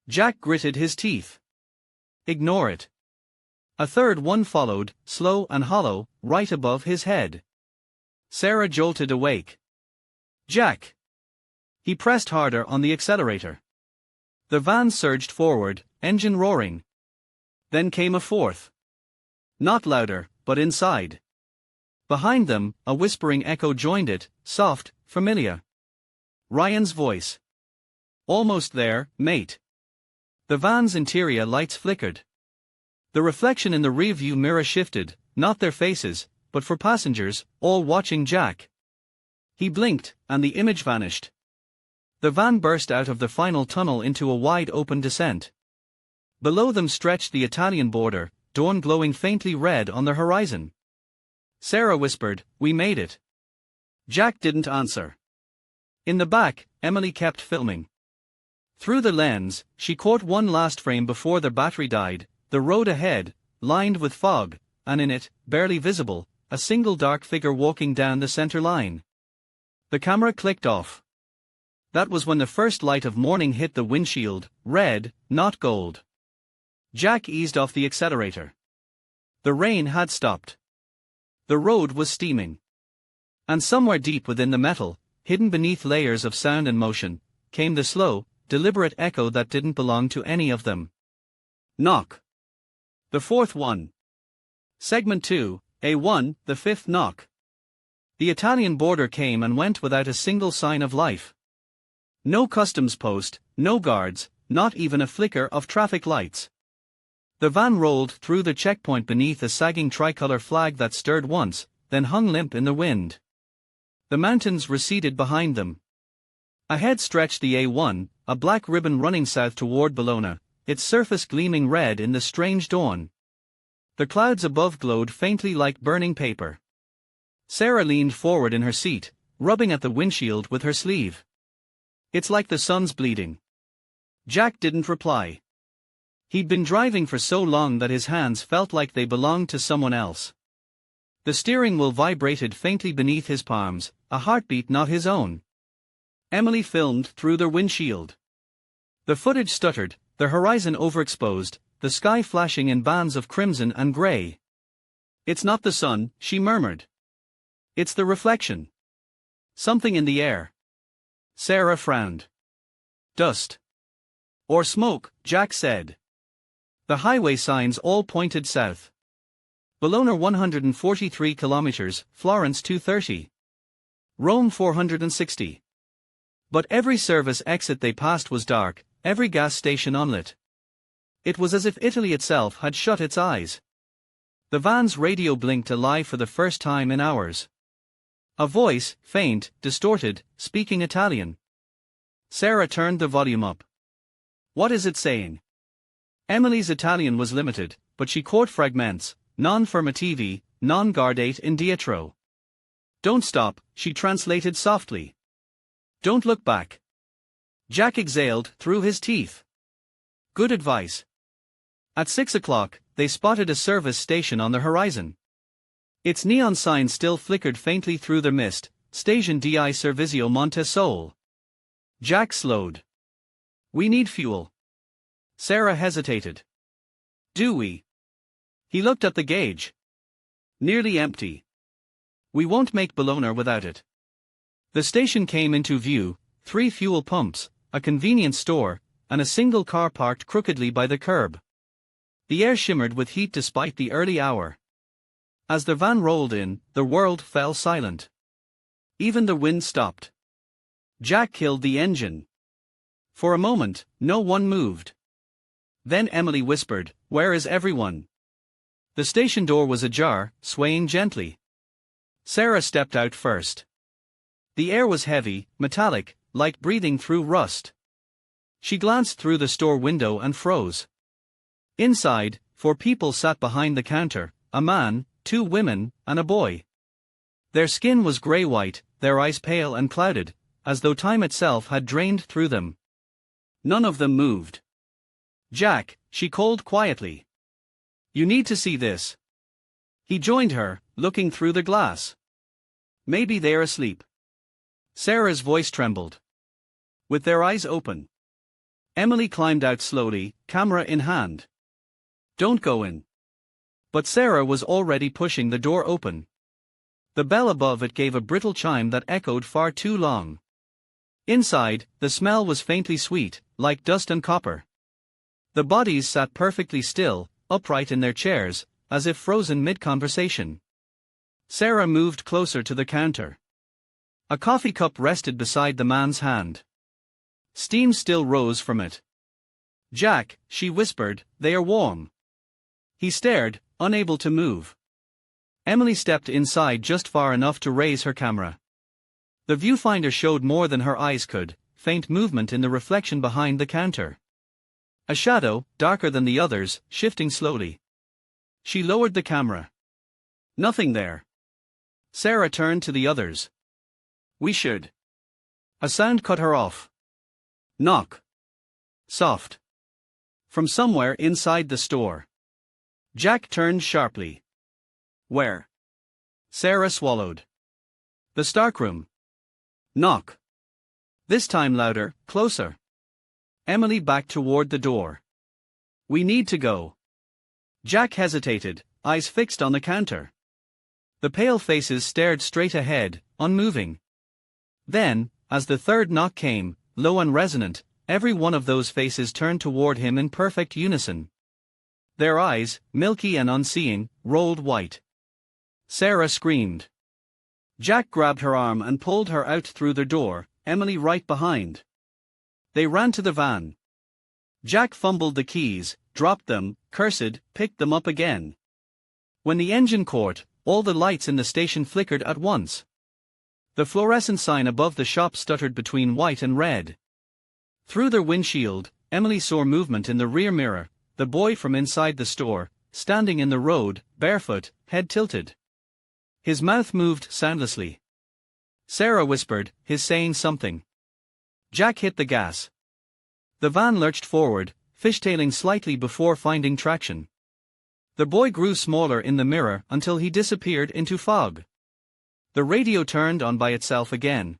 Jack gritted his teeth. Ignore it. A third one followed, slow and hollow, right above his head. Sarah jolted awake. Jack. He pressed harder on the accelerator. The van surged forward, engine roaring. Then came a fourth. Not louder, but inside. Behind them, a whispering echo joined it, soft, familiar. Ryan's voice. Almost there, mate. The van's interior lights flickered. The reflection in the rearview mirror shifted, not their faces, but for passengers, all watching Jack. He blinked, and the image vanished. The van burst out of the final tunnel into a wide open descent. Below them stretched the Italian border, dawn glowing faintly red on the horizon. Sarah whispered, "We made it." Jack didn't answer. In the back, Emily kept filming. Through the lens, she caught one last frame before the battery died, the road ahead, lined with fog, and in it, barely visible, a single dark figure walking down the center line. The camera clicked off. That was when the first light of morning hit the windshield, red, not gold. Jack eased off the accelerator. The rain had stopped. The road was steaming. And somewhere deep within the metal, hidden beneath layers of sound and motion, came the slow, deliberate echo that didn't belong to any of them. Knock. The fourth one. Segment 2, A1, the fifth knock. The Italian border came and went without a single sign of life. No customs post, no guards, not even a flicker of traffic lights. The van rolled through the checkpoint beneath a sagging tricolor flag that stirred once, then hung limp in the wind. The mountains receded behind them. Ahead stretched the A1, a black ribbon running south toward Bologna, its surface gleaming red in the strange dawn. The clouds above glowed faintly like burning paper. Sarah leaned forward in her seat, rubbing at the windshield with her sleeve. It's like the sun's bleeding. Jack didn't reply. He'd been driving for so long that his hands felt like they belonged to someone else. The steering wheel vibrated faintly beneath his palms, a heartbeat not his own. Emily filmed through the windshield. The footage stuttered, the horizon overexposed, the sky flashing in bands of crimson and gray. It's not the sun, she murmured. It's the reflection. Something in the air. Sarah frowned. Dust. Or smoke, Jack said. The highway signs all pointed south. Bologna 143 kilometers, Florence 230. Rome 460. But every service exit they passed was dark, every gas station unlit. It was as if Italy itself had shut its eyes. The van's radio blinked a lie for the first time in hours. A voice, faint, distorted, speaking Italian. Sarah turned the volume up. What is it saying? Emily's Italian was limited, but she caught fragments, non fermativi, non guardate indietro. Don't stop, she translated softly. Don't look back. Jack exhaled through his teeth. Good advice. At 6 o'clock, they spotted a service station on the horizon. Its neon sign still flickered faintly through the mist, Station di Servizio Monte Sole. Jack slowed. We need fuel. Sarah hesitated. Do we? He looked at the gauge. Nearly empty. We won't make Bologna without it. The station came into view, 3 fuel pumps, a convenience store, and a single car parked crookedly by the curb. The air shimmered with heat despite the early hour. As the van rolled in, the world fell silent. Even the wind stopped. Jack killed the engine. For a moment, no one moved. Then Emily whispered, "Where is everyone?" The station door was ajar, swaying gently. Sarah stepped out first. The air was heavy, metallic, like breathing through rust. She glanced through the store window and froze. Inside, 4 people sat behind the counter, a man, 2 women, and a boy. Their skin was grey-white, their eyes pale and clouded, as though time itself had drained through them. None of them moved. "Jack," she called quietly. "You need to see this." He joined her, looking through the glass. "Maybe they're asleep." Sarah's voice trembled. "With their eyes open." Emily climbed out slowly, camera in hand. "Don't go in." But Sarah was already pushing the door open. The bell above it gave a brittle chime that echoed far too long. Inside, the smell was faintly sweet, like dust and copper. The bodies sat perfectly still, upright in their chairs, as if frozen mid-conversation. Sarah moved closer to the counter. A coffee cup rested beside the man's hand. Steam still rose from it. "Jack," she whispered, "they are warm." He stared, unable to move. Emily stepped inside just far enough to raise her camera. The viewfinder showed more than her eyes could, faint movement in the reflection behind the counter. A shadow, darker than the others, shifting slowly. She lowered the camera. Nothing there. Sarah turned to the others. "We should." A sound cut her off. Knock. Soft. From somewhere inside the store. Jack turned sharply. "Where?" Sarah swallowed. "The stockroom." Knock. This time louder, closer. Emily backed toward the door. "We need to go." Jack hesitated, eyes fixed on the counter. The pale faces stared straight ahead, unmoving. Then, as the third knock came, low and resonant, every one of those faces turned toward him in perfect unison. Their eyes, milky and unseeing, rolled white. Sarah screamed. Jack grabbed her arm and pulled her out through the door, Emily right behind. They ran to the van. Jack fumbled the keys, dropped them, cursed, picked them up again. When the engine caught, all the lights in the station flickered at once. The fluorescent sign above the shop stuttered between white and red. Through their windshield, Emily saw movement in the rear mirror, the boy from inside the store, standing in the road, barefoot, head tilted. His mouth moved soundlessly. Sarah whispered, "He's saying something." Jack hit the gas. The van lurched forward, fishtailing slightly before finding traction. The boy grew smaller in the mirror until he disappeared into fog. The radio turned on by itself again.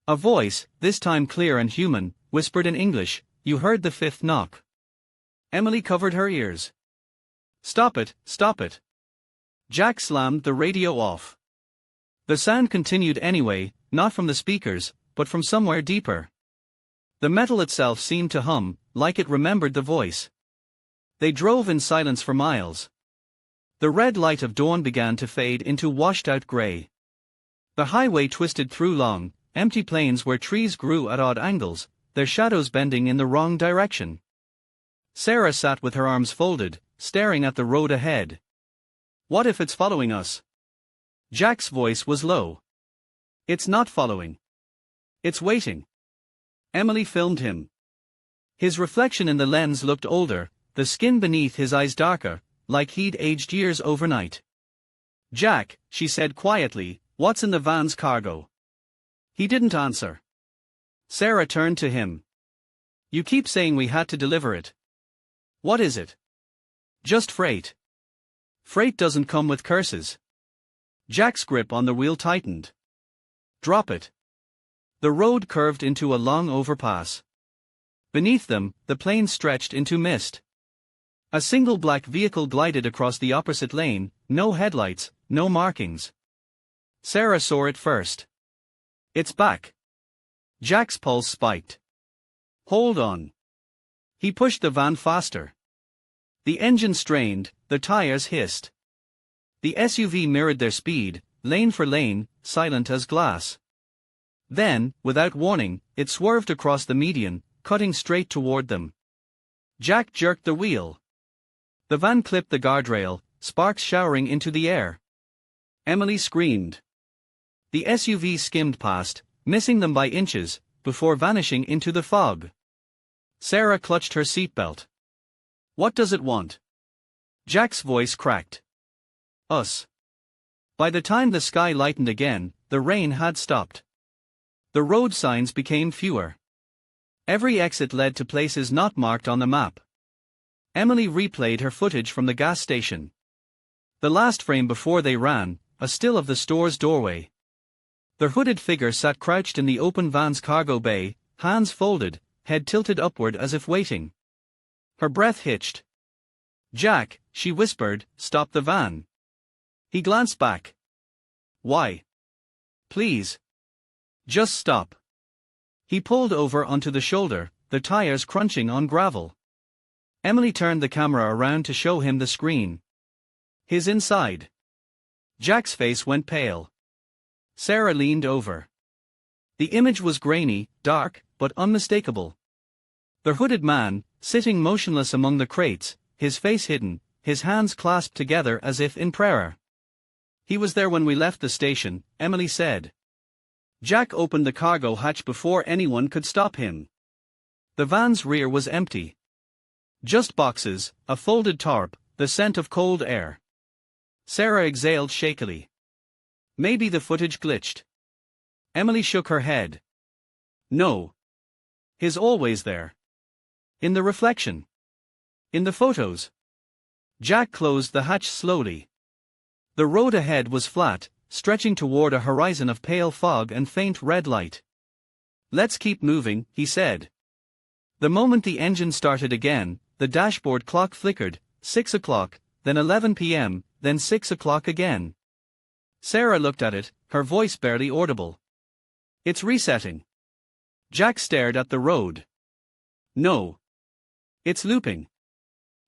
A voice, this time clear and human, whispered in English, "You heard the 5th knock." Emily covered her ears. "Stop it, stop it." Jack slammed the radio off. The sound continued anyway, not from the speakers, but from somewhere deeper. The metal itself seemed to hum, like it remembered the voice. They drove in silence for miles. The red light of dawn began to fade into washed-out gray. The highway twisted through long, empty plains where trees grew at odd angles, their shadows bending in the wrong direction. Sarah sat with her arms folded, staring at the road ahead. "What if it's following us?" Jack's voice was low. "It's not following. It's waiting." Emily filmed him. His reflection in the lens looked older, the skin beneath his eyes darker, like he'd aged years overnight. "Jack," she said quietly, "what's in the van's cargo?" He didn't answer. Sarah turned to him. "You keep saying we had to deliver it. What is it?" "Just freight." "Freight doesn't come with curses." Jack's grip on the wheel tightened. "Drop it." The road curved into a long overpass. Beneath them, the plains stretched into mist. A single black vehicle glided across the opposite lane, no headlights, no markings. Sarah saw it first. "It's back." Jack's pulse spiked. "Hold on." He pushed the van faster. The engine strained, the tires hissed. The SUV mirrored their speed, lane for lane, silent as glass. Then, without warning, it swerved across the median, cutting straight toward them. Jack jerked the wheel. The van clipped the guardrail, sparks showering into the air. Emily screamed. The SUV skimmed past, missing them by inches, before vanishing into the fog. Sarah clutched her seatbelt. What does it want? Jack's voice cracked. Us. By the time the sky lightened again, the rain had stopped. The road signs became fewer. Every exit led to places not marked on the map. Emily replayed her footage from the gas station. The last frame before they ran, a still of the store's doorway. The hooded figure sat crouched in the open van's cargo bay, hands folded, head tilted upward as if waiting. Her breath hitched. Jack, she whispered, stop the van. He glanced back. Why? Please. Just stop. He pulled over onto the shoulder, the tires crunching on gravel. Emily turned the camera around to show him the screen. His inside. Jack's face went pale. Sarah leaned over. The image was grainy, dark, but unmistakable. The hooded man, sitting motionless among the crates, his face hidden, his hands clasped together as if in prayer. He was there when we left the station, Emily said. Jack opened the cargo hatch before anyone could stop him. The van's rear was empty. Just boxes, a folded tarp, the scent of cold air. Sarah exhaled shakily. Maybe the footage glitched. Emily shook her head. No. He's always there. In the reflection. In the photos. Jack closed the hatch slowly. The road ahead was flat, stretching toward a horizon of pale fog and faint red light. Let's keep moving, he said. The moment the engine started again, the dashboard clock flickered, 6 o'clock, then 11 p.m., then 6 o'clock again. Sarah looked at it, her voice barely audible. It's resetting. Jack stared at the road. No. It's looping.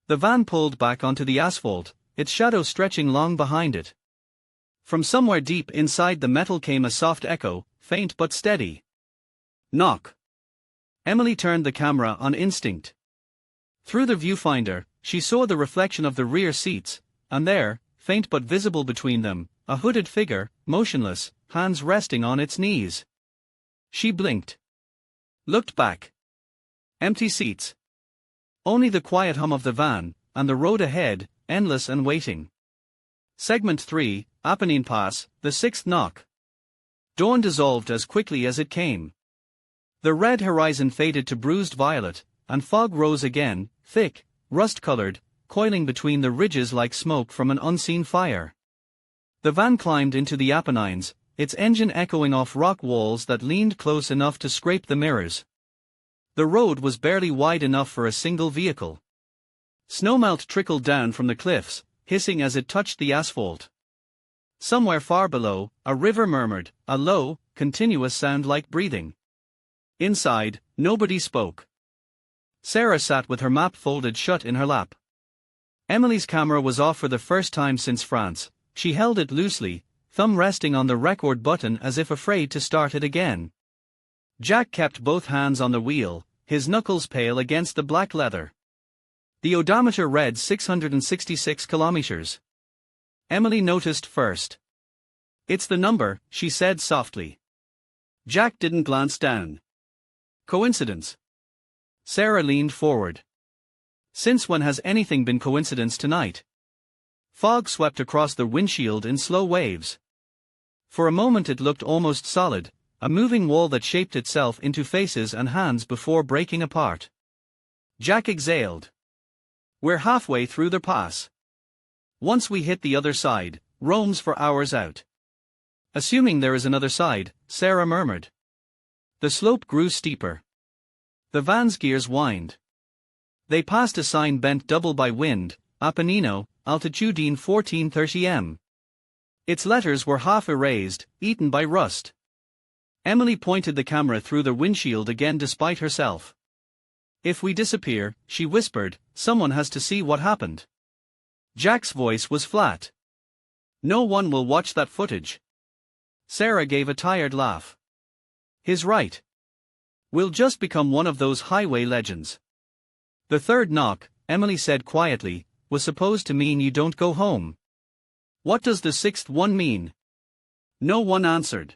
The van pulled back onto the asphalt, its shadow stretching long behind it. From somewhere deep inside the metal came a soft echo, faint but steady. Knock. Emily turned the camera on instinct. Through the viewfinder, she saw the reflection of the rear seats, and there, faint but visible between them, a hooded figure, motionless, hands resting on its knees. She blinked. Looked back. Empty seats. Only the quiet hum of the van, and the road ahead, endless and waiting. Segment 3, Apennine Pass, the sixth knock. Dawn dissolved as quickly as it came. The red horizon faded to bruised violet, and fog rose again, thick, rust-colored, coiling between the ridges like smoke from an unseen fire. The van climbed into the Apennines, its engine echoing off rock walls that leaned close enough to scrape the mirrors. The road was barely wide enough for a single vehicle. Snowmelt trickled down from the cliffs, hissing as it touched the asphalt. Somewhere far below, a river murmured, a low, continuous sound like breathing. Inside, nobody spoke. Sarah sat with her map folded shut in her lap. Emily's camera was off for the first time since France. She held it loosely, thumb resting on the record button as if afraid to start it again. Jack kept both hands on the wheel, his knuckles pale against the black leather. The odometer read 666 kilometers. Emily noticed first. It's the number, she said softly. Jack didn't glance down. Coincidence? Sarah leaned forward. Since when has anything been coincidence tonight? Fog swept across the windshield in slow waves. For a moment it looked almost solid, a moving wall that shaped itself into faces and hands before breaking apart. Jack exhaled. We're halfway through the pass. Once we hit the other side, roam's for hours out. Assuming there is another side, Sarah murmured. The slope grew steeper. The van's gears whined. They passed a sign bent double by wind, Appennino, Altitudine 1430 m. Its letters were half erased, eaten by rust. Emily pointed the camera through the windshield again despite herself. If we disappear, she whispered, someone has to see what happened. Jack's voice was flat. No one will watch that footage. Sarah gave a tired laugh. He's right. We'll just become one of those highway legends. The third knock, Emily said quietly, was supposed to mean you don't go home. What does the sixth one mean? No one answered.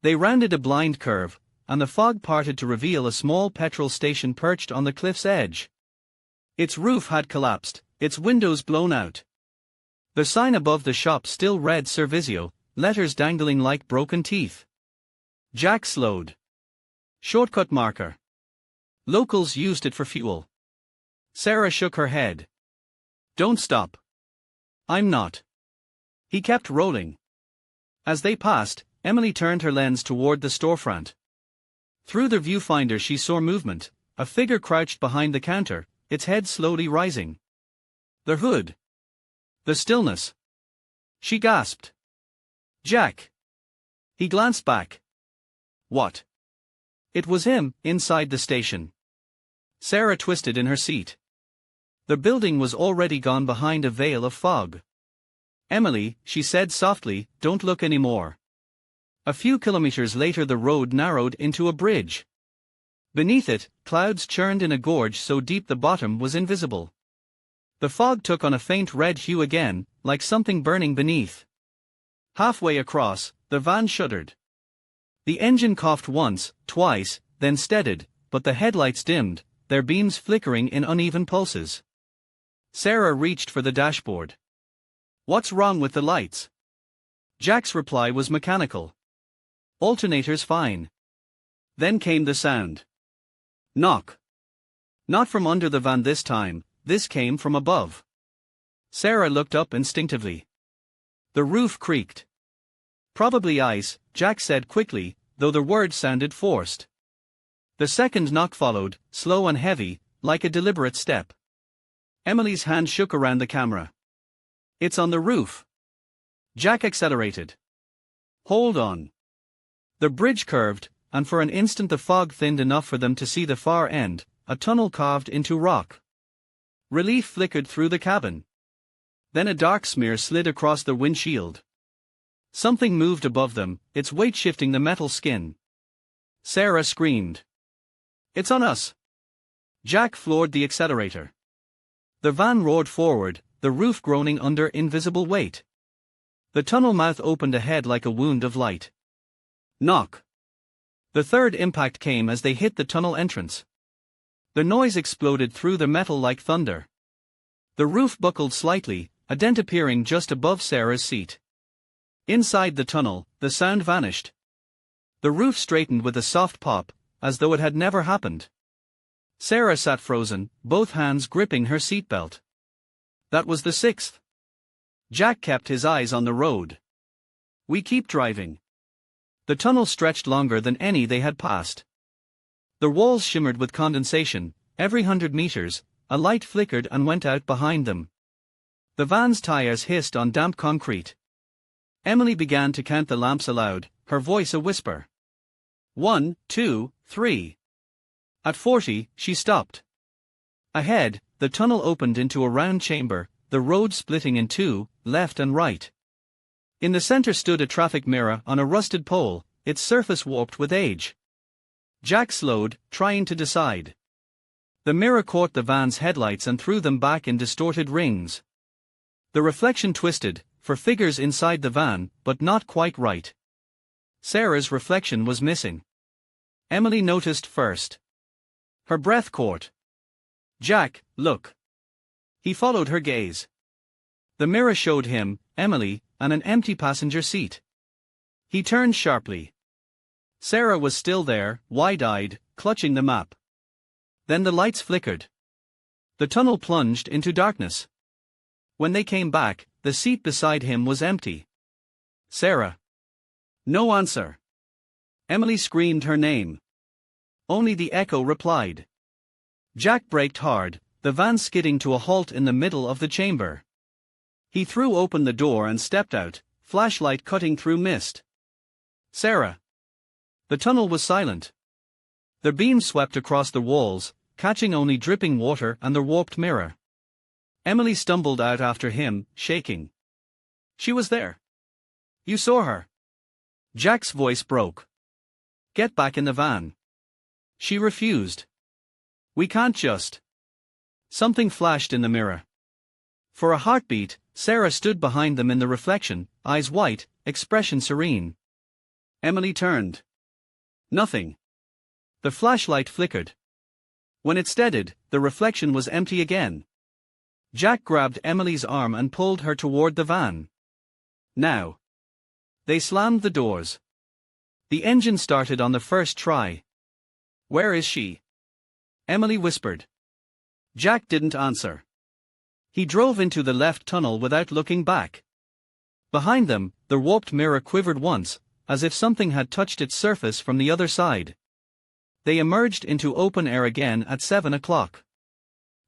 They rounded a blind curve, and the fog parted to reveal a small petrol station perched on the cliff's edge. Its roof had collapsed, its windows blown out. The sign above the shop still read Servizio, letters dangling like broken teeth. Jack slowed. Shortcut marker. Locals used it for fuel. Sarah shook her head. Don't stop. I'm not. He kept rolling. As they passed, Emily turned her lens toward the storefront. Through the viewfinder she saw movement, a figure crouched behind the counter, its head slowly rising. The hood. The stillness. She gasped. Jack. He glanced back. What? It was him, inside the station. Sarah twisted in her seat. The building was already gone behind a veil of fog. Emily, she said softly, don't look anymore. A few kilometers later the road narrowed into a bridge. Beneath it, clouds churned in a gorge so deep the bottom was invisible. The fog took on a faint red hue again, like something burning beneath. Halfway across, the van shuddered. The engine coughed once, twice, then steadied, but the headlights dimmed, their beams flickering in uneven pulses. Sarah reached for the dashboard. What's wrong with the lights? Jack's reply was mechanical. Alternators fine. Then came the sound. Knock. Not from under the van this time, this came from above. Sarah looked up instinctively. The roof creaked. Probably ice, Jack said quickly, though the word sounded forced. The second knock followed, slow and heavy, like a deliberate step. Emily's hand shook around the camera. It's on the roof. Jack accelerated. Hold on. The bridge curved, and for an instant the fog thinned enough for them to see the far end, a tunnel carved into rock. Relief flickered through the cabin. Then a dark smear slid across the windshield. Something moved above them, its weight shifting the metal skin. Sarah screamed. It's on us. Jack floored the accelerator. The van roared forward, the roof groaning under invisible weight. The tunnel mouth opened ahead like a wound of light. Knock. The third impact came as they hit the tunnel entrance. The noise exploded through the metal like thunder. The roof buckled slightly, a dent appearing just above Sarah's seat. Inside the tunnel, the sound vanished. The roof straightened with a soft pop, as though it had never happened. Sarah sat frozen, both hands gripping her seatbelt. That was the sixth. Jack kept his eyes on the road. We keep driving. The tunnel stretched longer than any they had passed. The walls shimmered with condensation, every 100 meters, a light flickered and went out behind them. The van's tires hissed on damp concrete. Emily began to count the lamps aloud, her voice a whisper. 1, 2, 3. At 40, she stopped. Ahead, the tunnel opened into a round chamber, the road splitting in two, left and right. In the center stood a traffic mirror on a rusted pole, its surface warped with age. Jack slowed, trying to decide. The mirror caught the van's headlights and threw them back in distorted rings. The reflection twisted, for figures inside the van, but not quite right. Sarah's reflection was missing. Emily noticed first. Her breath caught. Jack, look. He followed her gaze. The mirror showed him, Emily, and an empty passenger seat. He turned sharply. Sarah was still there, wide-eyed, clutching the map. Then the lights flickered. The tunnel plunged into darkness. When they came back, the seat beside him was empty. Sarah. No answer. Emily screamed her name. Only the echo replied. Jack braked hard, the van skidding to a halt in the middle of the chamber. He threw open the door and stepped out, flashlight cutting through mist. Sarah. The tunnel was silent. The beam swept across the walls, catching only dripping water and the warped mirror. Emily stumbled out after him, shaking. She was there. You saw her. Jack's voice broke. Get back in the van. She refused. We can't just. Something flashed in the mirror. For a heartbeat, Sarah stood behind them in the reflection, eyes white, expression serene. Emily turned. Nothing. The flashlight flickered. When it steadied, the reflection was empty again. Jack grabbed Emily's arm and pulled her toward the van. Now. They slammed the doors. The engine started on the first try. Where is she? Emily whispered. Jack didn't answer. He drove into the left tunnel without looking back. Behind them, the warped mirror quivered once, as if something had touched its surface from the other side. They emerged into open air again at 7 o'clock.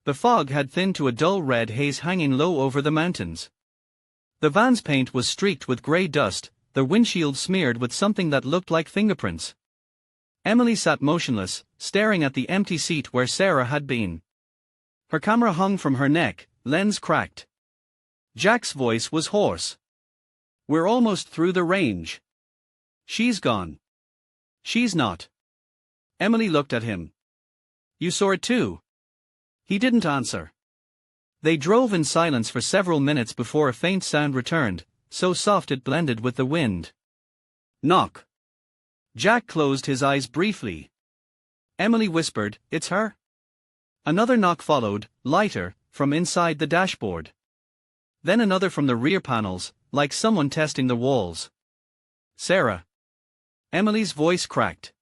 The fog had thinned to a dull red haze hanging low over the mountains. The van's paint was streaked with grey dust, the windshield smeared with something that looked like fingerprints. Emily sat motionless, staring at the empty seat where Sarah had been. Her camera hung from her neck, lens cracked. Jack's voice was hoarse. We're almost through the range. She's gone. She's not. Emily looked at him. You saw it too? He didn't answer. They drove in silence for several minutes before a faint sound returned, so soft it blended with the wind. Knock. Jack closed his eyes briefly. Emily whispered, It's her? Another knock followed, lighter, from inside the dashboard. Then another from the rear panels, like someone testing the walls. Sarah. Emily's voice cracked.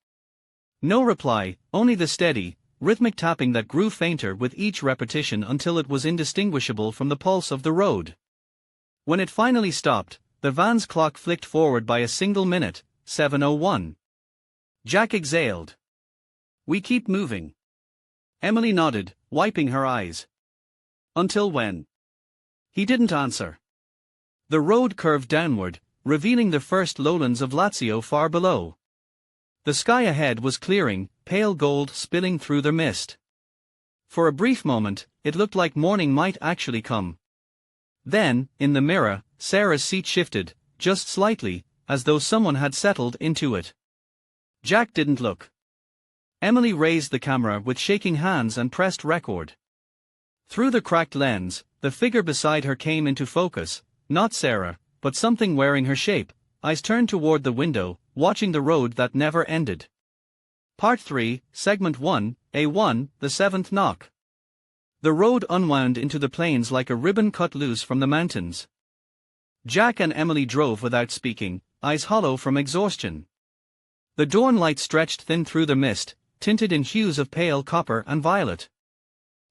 No reply, only the steady, rhythmic tapping that grew fainter with each repetition until it was indistinguishable from the pulse of the road. When it finally stopped, the van's clock flicked forward by a single minute, 7:01. Jack exhaled. We keep moving. Emily nodded, wiping her eyes. Until when? He didn't answer. The road curved downward, revealing the first lowlands of Lazio far below. The sky ahead was clearing, pale gold spilling through the mist. For a brief moment, it looked like morning might actually come. Then, in the mirror, Sarah's seat shifted, just slightly, as though someone had settled into it. Jack didn't look. Emily raised the camera with shaking hands and pressed record. Through the cracked lens, the figure beside her came into focus, not Sarah, but something wearing her shape, eyes turned toward the window, watching the road that never ended. Part 3, Segment 1, A1, the seventh knock. The road unwound into the plains like a ribbon cut loose from the mountains. Jack and Emily drove without speaking, eyes hollow from exhaustion. The dawn light stretched thin through the mist, tinted in hues of pale copper and violet.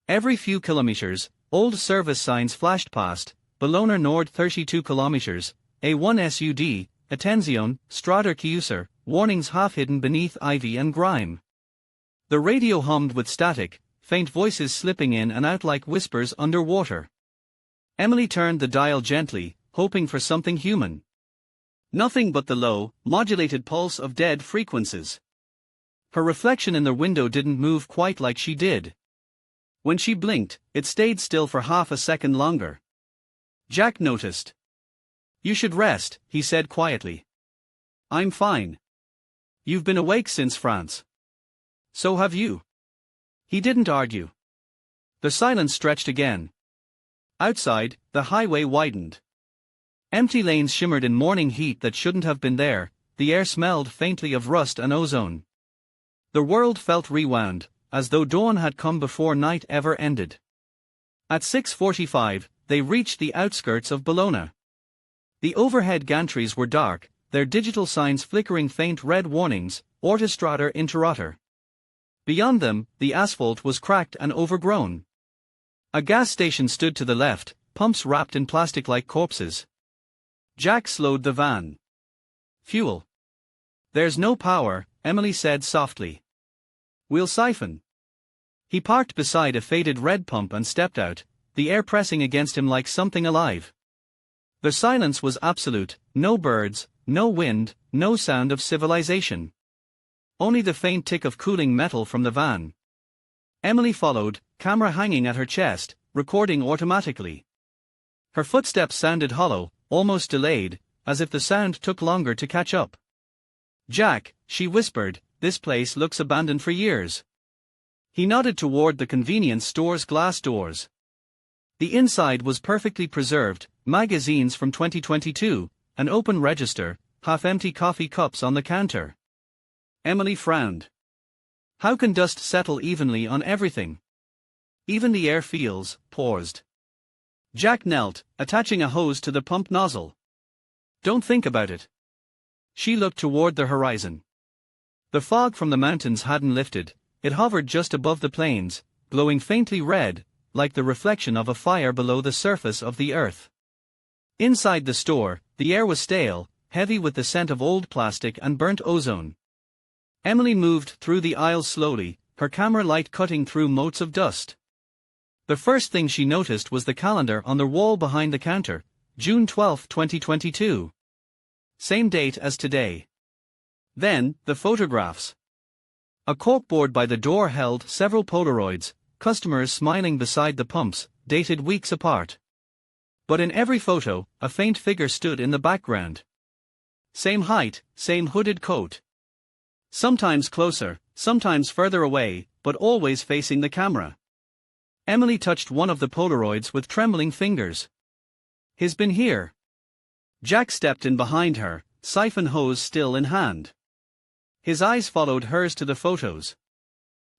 Every few kilometers, old service signs flashed past, Bologna Nord 32 kilometers, A1 SUD, Attenzione, Strada Chiusa, warnings half hidden beneath ivy and grime. The radio hummed with static, faint voices slipping in and out like whispers underwater. Emily turned the dial gently, hoping for something human. Nothing but the low, modulated pulse of dead frequencies. Her reflection in the window didn't move quite like she did. When she blinked, it stayed still for half a second longer. Jack noticed. You should rest, he said quietly. I'm fine. You've been awake since France. So have you. He didn't argue. The silence stretched again. Outside, the highway widened. Empty lanes shimmered in morning heat that shouldn't have been there, the air smelled faintly of rust and ozone. The world felt rewound, as though dawn had come before night ever ended. At 6:45, they reached the outskirts of Bologna. The overhead gantries were dark, their digital signs flickering faint red warnings, Autostrada Interrotta. Beyond them, the asphalt was cracked and overgrown. A gas station stood to the left, pumps wrapped in plastic like corpses. Jack slowed the van. Fuel. There's no power, Emily said softly. We'll siphon. He parked beside a faded red pump and stepped out, the air pressing against him like something alive. The silence was absolute, no birds, no wind, no sound of civilization. Only the faint tick of cooling metal from the van. Emily followed, camera hanging at her chest, recording automatically. Her footsteps sounded hollow, almost delayed, as if the sound took longer to catch up. "Jack," she whispered, "this place looks abandoned for years." He nodded toward the convenience store's glass doors. The inside was perfectly preserved, magazines from 2022, an open register, half-empty coffee cups on the counter. Emily frowned. How can dust settle evenly on everything? Even the air feels paused. Jack knelt, attaching a hose to the pump nozzle. "Don't think about it." She looked toward the horizon. The fog from the mountains hadn't lifted, it hovered just above the plains, glowing faintly red, like the reflection of a fire below the surface of the earth. Inside the store, the air was stale, heavy with the scent of old plastic and burnt ozone. Emily moved through the aisles slowly, her camera light cutting through motes of dust. The first thing she noticed was the calendar on the wall behind the counter, June 12, 2022. Same date as today. Then, the photographs. A corkboard by the door held several Polaroids, customers smiling beside the pumps, dated weeks apart. But in every photo, a faint figure stood in the background. Same height, same hooded coat. Sometimes closer, sometimes further away, but always facing the camera. Emily touched one of the Polaroids with trembling fingers. "He's been here." Jack stepped in behind her, siphon hose still in hand. His eyes followed hers to the photos.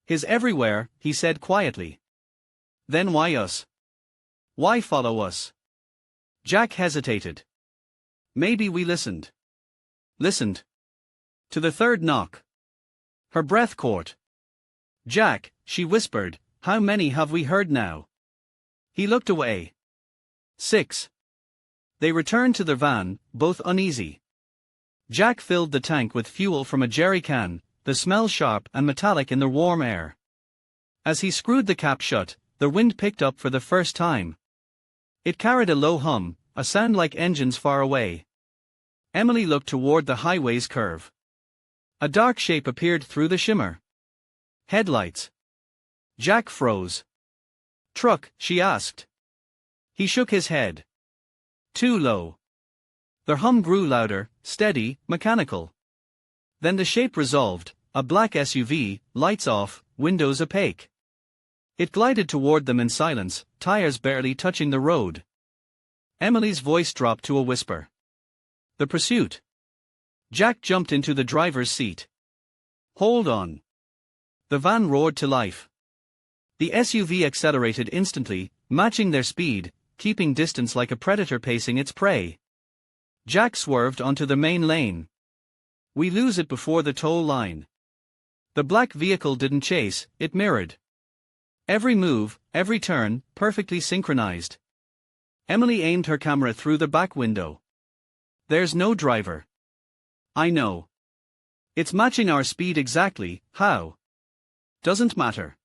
"He's everywhere," he said quietly. "Then why us? Why follow us?" Jack hesitated. "Maybe we listened." Listened. To the third knock. Her breath caught. "Jack," she whispered, "how many have we heard now?" He looked away. 6. They returned to the van, both uneasy. Jack filled the tank with fuel from a jerry can, the smell sharp and metallic in the warm air. As he screwed the cap shut, the wind picked up for the first time. It carried a low hum, a sound like engines far away. Emily looked toward the highway's curve. A dark shape appeared through the shimmer. Headlights. Jack froze. "Truck?" she asked. He shook his head. "Too low." Their hum grew louder, steady, mechanical. Then the shape resolved, a black SUV, lights off, windows opaque. It glided toward them in silence, tires barely touching the road. Emily's voice dropped to a whisper. "The pursuit." Jack jumped into the driver's seat. "Hold on." The van roared to life. The SUV accelerated instantly, matching their speed, keeping distance like a predator pacing its prey. Jack swerved onto the main lane. "We lose it before the toll line." The black vehicle didn't chase, it mirrored. Every move, every turn, perfectly synchronized. Emily aimed her camera through the back window. "There's no driver." "I know. It's matching our speed exactly, how?" "Doesn't matter."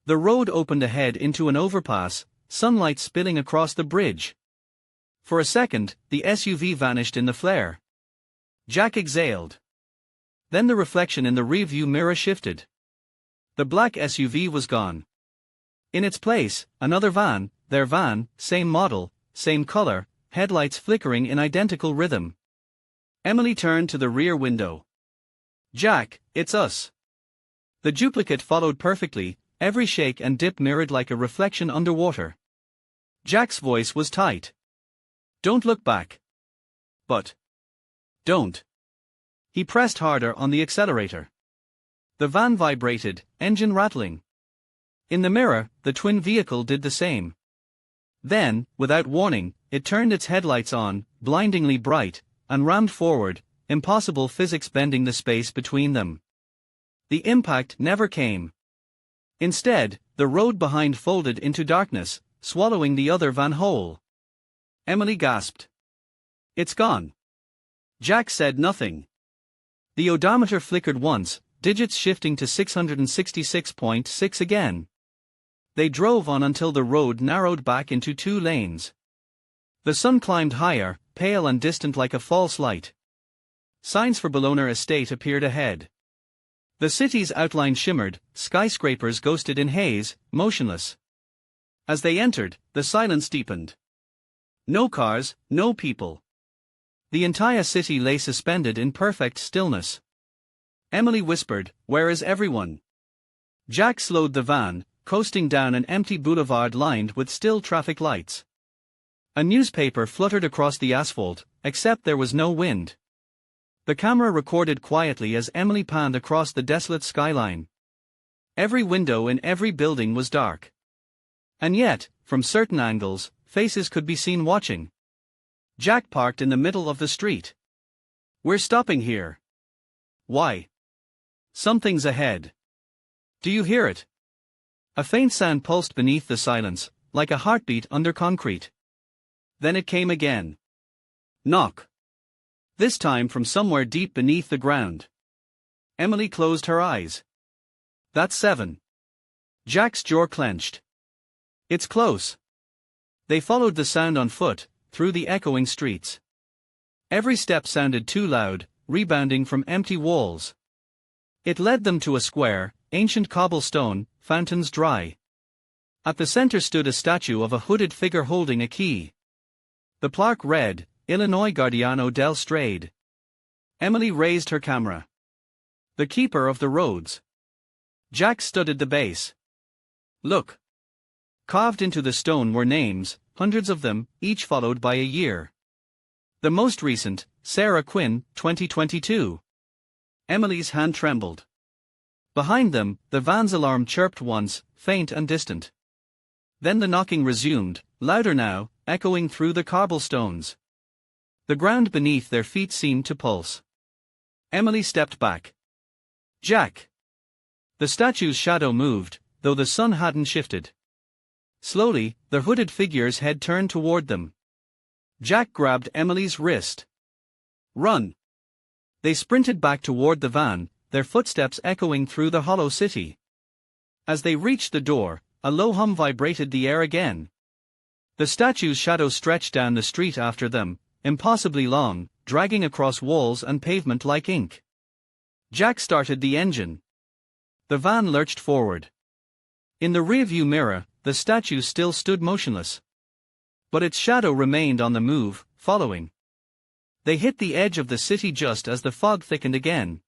The road opened ahead into an overpass, sunlight spilling across the bridge. For a second, the SUV vanished in the flare. Jack exhaled. Then the reflection in the rearview mirror shifted. The black SUV was gone. In its place, another van, their van, same model, same color, headlights flickering in identical rhythm. Emily turned to the rear window. "Jack, it's us." The duplicate followed perfectly, every shake and dip mirrored like a reflection underwater. Jack's voice was tight. "Don't look back." "But." "Don't." He pressed harder on the accelerator. The van vibrated, engine rattling. In the mirror, the twin vehicle did the same. Then, without warning, it turned its headlights on, blindingly bright, and rammed forward, impossible physics bending the space between them. The impact never came. Instead, the road behind folded into darkness, swallowing the other van whole. Emily gasped. "It's gone." Jack said nothing. The odometer flickered once, digits shifting to 666.6 again. They drove on until the road narrowed back into 2 lanes. The sun climbed higher, pale and distant like a false light. Signs for Bologna Estate appeared ahead. The city's outline shimmered, skyscrapers ghosted in haze, motionless. As they entered, the silence deepened. No cars, no people. The entire city lay suspended in perfect stillness. Emily whispered, "Where is everyone?" Jack slowed the van, coasting down an empty boulevard lined with still traffic lights. A newspaper fluttered across the asphalt, except there was no wind. The camera recorded quietly as Emily panned across the desolate skyline. Every window in every building was dark. And yet, from certain angles, faces could be seen watching. Jack parked in the middle of the street. "We're stopping here." "Why?" "Something's ahead." "Do you hear it?" A faint sound pulsed beneath the silence, like a heartbeat under concrete. Then it came again. Knock. This time from somewhere deep beneath the ground. Emily closed her eyes. "That's 7. Jack's jaw clenched. "It's close." They followed the sound on foot, through the echoing streets. Every step sounded too loud, rebounding from empty walls. It led them to a square, ancient cobblestone, fountains dry. At the center stood a statue of a hooded figure holding a key. The plaque read, "Illinois Guardiano del Strade." Emily raised her camera. "The keeper of the roads." Jack studied the base. "Look." Carved into the stone were names, hundreds of them, each followed by a year. The most recent, Sarah Quinn, 2022. Emily's hand trembled. Behind them, the van's alarm chirped once, faint and distant. Then the knocking resumed, louder now, echoing through the cobblestones. The ground beneath their feet seemed to pulse. Emily stepped back. "Jack." The statue's shadow moved, though the sun hadn't shifted. Slowly, the hooded figure's head turned toward them. Jack grabbed Emily's wrist. "Run." They sprinted back toward the van, their footsteps echoing through the hollow city. As they reached the door, a low hum vibrated the air again. The statue's shadow stretched down the street after them, impossibly long, dragging across walls and pavement like ink. Jack started the engine. The van lurched forward. In the rearview mirror, the statue still stood motionless. But its shadow remained on the move, following. They hit the edge of the city just as the fog thickened again.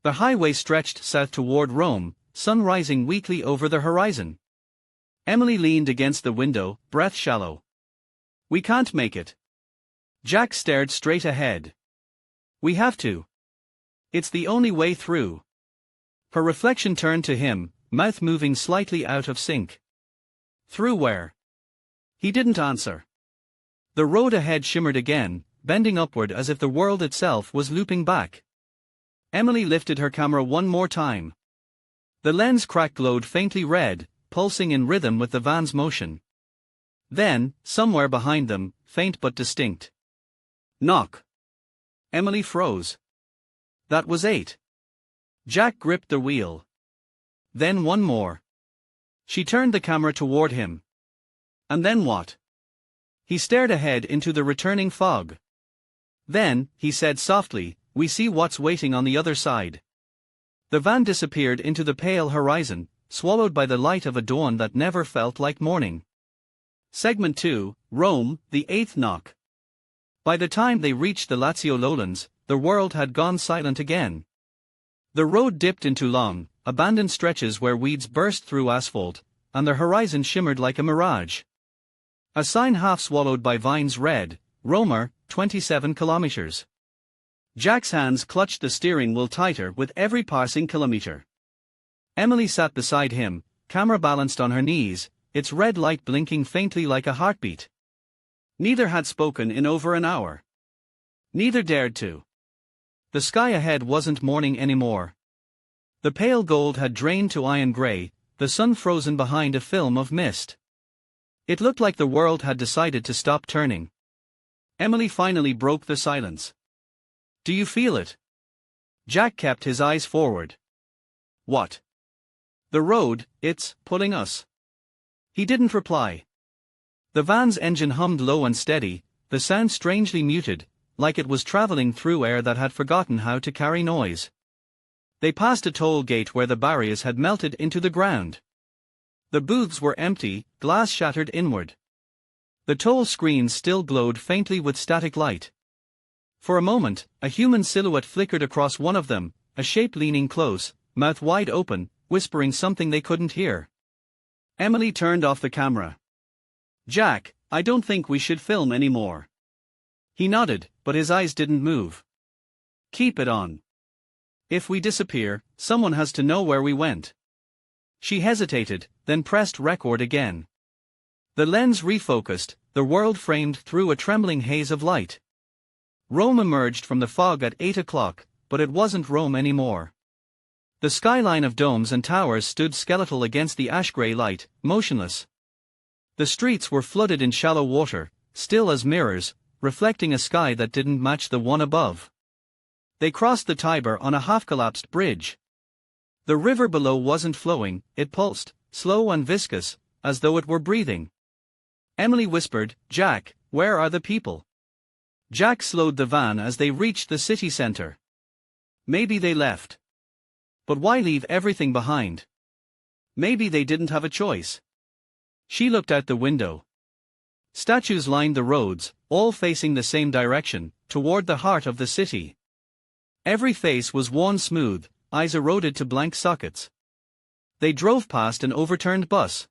The highway stretched south toward Rome, sun rising weakly over the horizon. Emily leaned against the window, breath shallow. "We can't make it." Jack stared straight ahead. "We have to. It's the only way through." Her reflection turned to him, mouth moving slightly out of sync. "Through where?" He didn't answer. The road ahead shimmered again, bending upward as if the world itself was looping back. Emily lifted her camera one more time. The lens crack glowed faintly red, pulsing in rhythm with the van's motion. Then, somewhere behind them, faint but distinct. Knock. Emily froze. That was 8. Jack gripped the wheel. Then one more. She turned the camera toward him. And then what? He stared ahead into the returning fog. Then, he said softly, "We see what's waiting on the other side." The van disappeared into the pale horizon, swallowed by the light of a dawn that never felt like morning. Segment 2, Rome, the 8th knock. By the time they reached the Lazio lowlands, the world had gone silent again. The road dipped into long, abandoned stretches where weeds burst through asphalt, and the horizon shimmered like a mirage. A sign half swallowed by vines read, "Roma, 27 kilometers." Jack's hands clutched the steering wheel tighter with every passing kilometer. Emily sat beside him, camera balanced on her knees, its red light blinking faintly like a heartbeat. Neither had spoken in over an hour. Neither dared to. The sky ahead wasn't morning anymore. The pale gold had drained to iron gray, the sun frozen behind a film of mist. It looked like the world had decided to stop turning. Emily finally broke the silence. "Do you feel it?" Jack kept his eyes forward. "What?" "The road, it's pulling us." He didn't reply. The van's engine hummed low and steady, the sound strangely muted, like it was traveling through air that had forgotten how to carry noise. They passed a toll gate where the barriers had melted into the ground. The booths were empty, glass shattered inward. The toll screens still glowed faintly with static light. For a moment, a human silhouette flickered across one of them, a shape leaning close, mouth wide open, whispering something they couldn't hear. Emily turned off the camera. "Jack, I don't think we should film anymore." He nodded, but his eyes didn't move. "Keep it on. If we disappear, someone has to know where we went." She hesitated, then pressed record again. The lens refocused, the world framed through a trembling haze of light. Rome emerged from the fog at 8 o'clock, but it wasn't Rome anymore. The skyline of domes and towers stood skeletal against the ash-gray light, motionless. The streets were flooded in shallow water, still as mirrors, reflecting a sky that didn't match the one above. They crossed the Tiber on a half-collapsed bridge. The river below wasn't flowing, it pulsed, slow and viscous, as though it were breathing. Emily whispered, "Jack, where are the people?" Jack slowed the van as they reached the city center. Maybe they left. But why leave everything behind? Maybe they didn't have a choice. She looked out the window. Statues lined the roads, all facing the same direction, toward the heart of the city. Every face was worn smooth, eyes eroded to blank sockets. They drove past an overturned bus.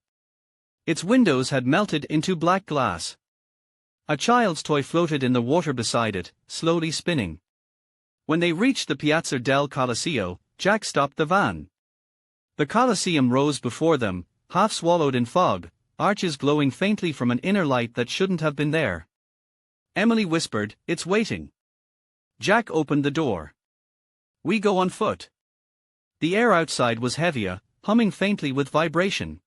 Its windows had melted into black glass. A child's toy floated in the water beside it, slowly spinning. When they reached the Piazza del Coliseo, Jack stopped the van. The Colosseum rose before them, half swallowed in fog, arches glowing faintly from an inner light that shouldn't have been there. Emily whispered, "It's waiting." Jack opened the door. "We go on foot." The air outside was heavier, humming faintly with vibration.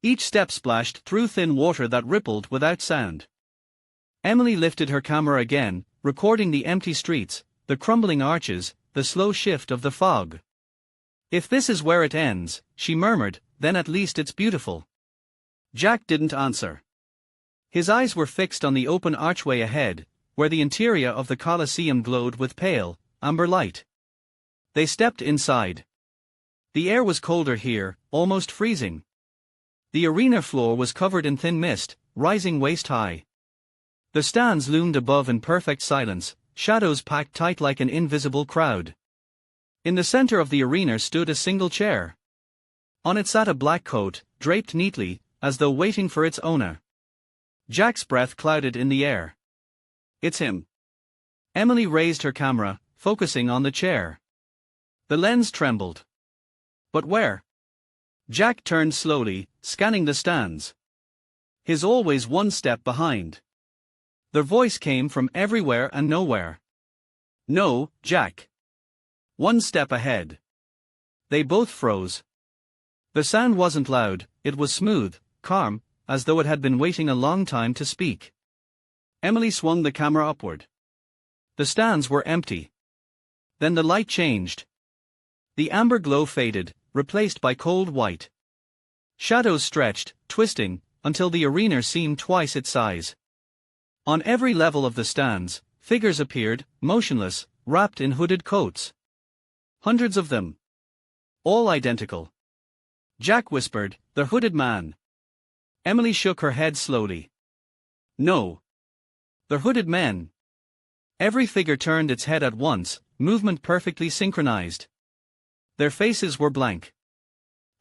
Each step splashed through thin water that rippled without sound. Emily lifted her camera again, recording the empty streets, the crumbling arches, the slow shift of the fog. "If this is where it ends," she murmured, "then at least it's beautiful." Jack didn't answer. His eyes were fixed on the open archway ahead, where the interior of the Colosseum glowed with pale, amber light. They stepped inside. The air was colder here, almost freezing. The arena floor was covered in thin mist, rising waist-high. The stands loomed above in perfect silence, shadows packed tight like an invisible crowd. In the center of the arena stood a single chair. On it sat a black coat, draped neatly, as though waiting for its owner. Jack's breath clouded in the air. "It's him." Emily raised her camera, focusing on the chair. The lens trembled. "But where?" Jack turned slowly, scanning the stands. His always one step behind. Their voice came from everywhere and nowhere. "No, Jack. One step ahead." They both froze. The sound wasn't loud, it was smooth, calm, as though it had been waiting a long time to speak. Emily swung the camera upward. The stands were empty. Then the light changed. The amber glow faded, replaced by cold white. Shadows stretched, twisting, until the arena seemed twice its size. On every level of the stands, figures appeared, motionless, wrapped in hooded coats. Hundreds of them. All identical. Jack whispered, "The hooded man." Emily shook her head slowly. "No. The hooded men." Every figure turned its head at once, movement perfectly synchronized. Their faces were blank.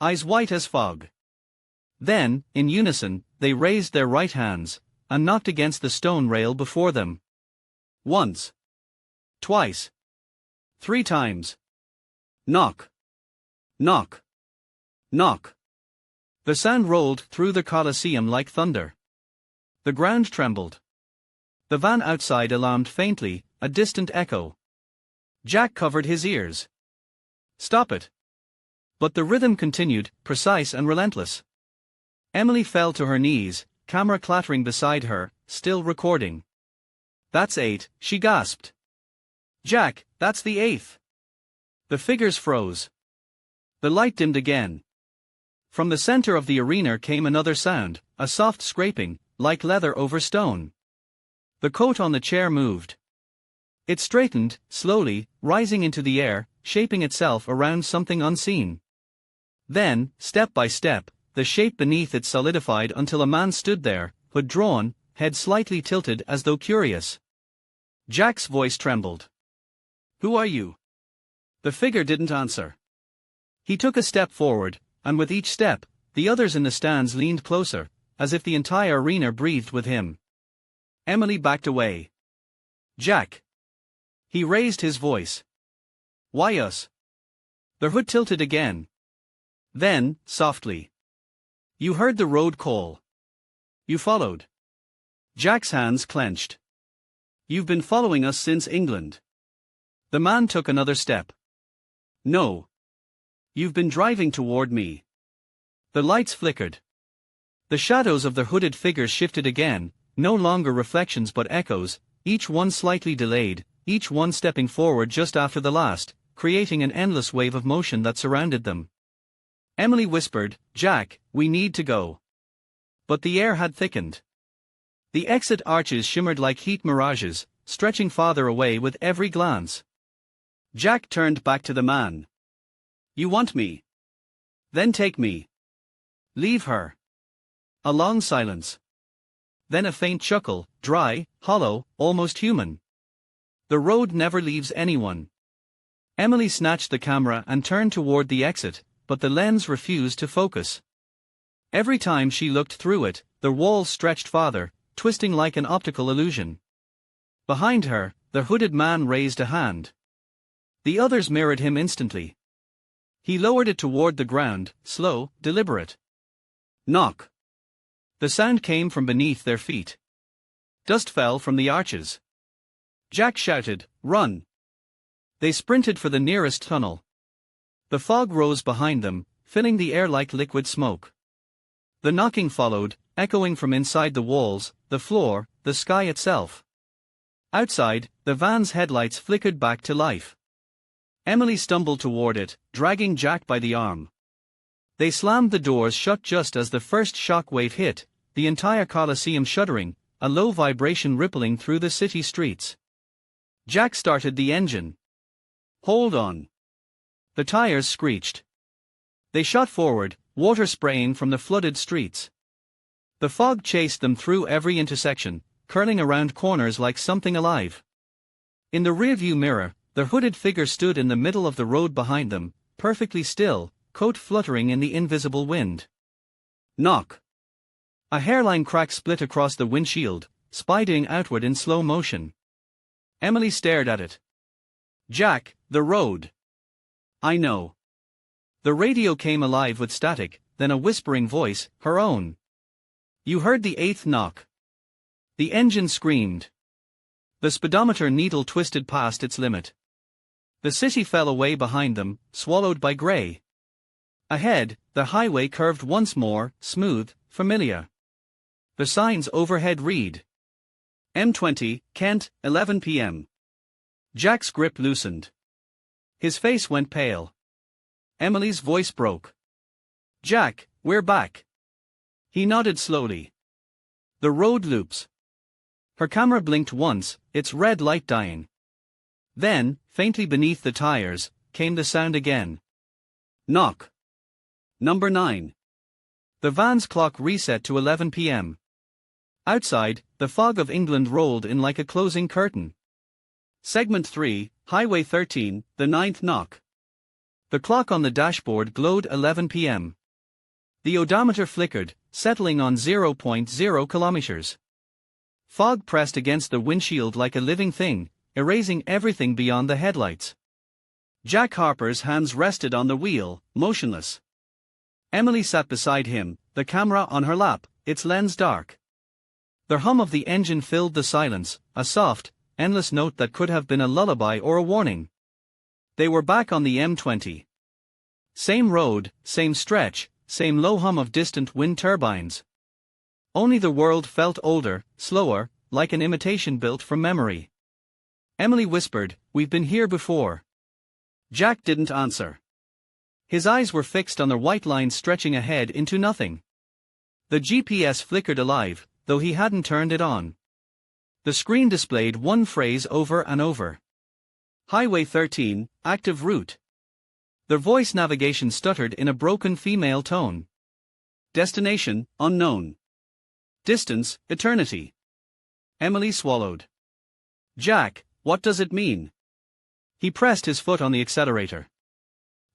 Eyes white as fog. Then, in unison, they raised their right hands, and knocked against the stone rail before them. Once. Twice. 3 times. Knock. Knock. Knock. The sound rolled through the Colosseum like thunder. The ground trembled. The van outside alarmed faintly, a distant echo. Jack covered his ears. "Stop it." But the rhythm continued, precise and relentless. Emily fell to her knees, camera clattering beside her, still recording. "That's 8, she gasped. "Jack, that's the 8th. The figures froze. The light dimmed again. From the center of the arena came another sound, a soft scraping, like leather over stone. The coat on the chair moved. It straightened, slowly, rising into the air, shaping itself around something unseen. Then, step by step, the shape beneath it solidified until a man stood there, hood drawn, head slightly tilted as though curious. Jack's voice trembled. "Who are you?" The figure didn't answer. He took a step forward, and with each step, the others in the stands leaned closer, as if the entire arena breathed with him. Emily backed away. "Jack." He raised his voice. "Why us?" The hood tilted again. Then, softly. "You heard the road call. You followed." Jack's hands clenched. "You've been following us since England." The man took another step. "No. You've been driving toward me." The lights flickered. The shadows of the hooded figures shifted again, no longer reflections but echoes, each one slightly delayed, each one stepping forward just after the last, creating an endless wave of motion that surrounded them. Emily whispered, "Jack, we need to go." But the air had thickened. The exit arches shimmered like heat mirages, stretching farther away with every glance. Jack turned back to the man. "You want me? Then take me. Leave her." A long silence. Then a faint chuckle, dry, hollow, almost human. "The road never leaves anyone." Emily snatched the camera and turned toward the exit, but the lens refused to focus. Every time she looked through it, the walls stretched farther, twisting like an optical illusion. Behind her, the hooded man raised a hand. The others mirrored him instantly. He lowered it toward the ground, slow, deliberate. Knock. The sound came from beneath their feet. Dust fell from the arches. Jack shouted, "Run!" They sprinted for the nearest tunnel. The fog rose behind them, filling the air like liquid smoke. The knocking followed, echoing from inside the walls, the floor, the sky itself. Outside, the van's headlights flickered back to life. Emily stumbled toward it, dragging Jack by the arm. They slammed the doors shut just as the first shock wave hit, the entire Colosseum shuddering, a low vibration rippling through the city streets. Jack started the engine. "Hold on." The tires screeched. They shot forward, water spraying from the flooded streets. The fog chased them through every intersection, curling around corners like something alive. In the rearview mirror, the hooded figure stood in the middle of the road behind them, perfectly still, coat fluttering in the invisible wind. Knock. A hairline crack split across the windshield, spiding outward in slow motion. Emily stared at it. "Jack, the road." "I know." The radio came alive with static, then a whispering voice, her own. "You heard the 8th knock." The engine screamed. The speedometer needle twisted past its limit. The city fell away behind them, swallowed by grey. Ahead, the highway curved once more, smooth, familiar. The signs overhead read: M20, Kent, 11 p.m. Jack's grip loosened. His face went pale. Emily's voice broke. "Jack, we're back." He nodded slowly. "The road loops." Her camera blinked once, its red light dying. Then, faintly beneath the tires, came the sound again. Knock. Number 9. The van's clock reset to 11 p.m. Outside, the fog of England rolled in like a closing curtain. Segment 3, Highway 13, the 9th knock. The clock on the dashboard glowed 11 p.m. The odometer flickered, settling on 0.0 kilometers. Fog pressed against the windshield like a living thing, erasing everything beyond the headlights. Jack Harper's hands rested on the wheel, motionless. Emily sat beside him, the camera on her lap, its lens dark. The hum of the engine filled the silence, a soft, endless note that could have been a lullaby or a warning. They were back on the M20. Same road, same stretch, same low hum of distant wind turbines. Only the world felt older, slower, like an imitation built from memory. Emily whispered, "We've been here before." Jack didn't answer. His eyes were fixed on the white line stretching ahead into nothing. The GPS flickered alive, though he hadn't turned it on. The screen displayed one phrase over and over. Highway 13, active route. The voice navigation stuttered in a broken female tone. Destination, unknown. Distance, eternity. Emily swallowed. Jack, what does it mean? He pressed his foot on the accelerator.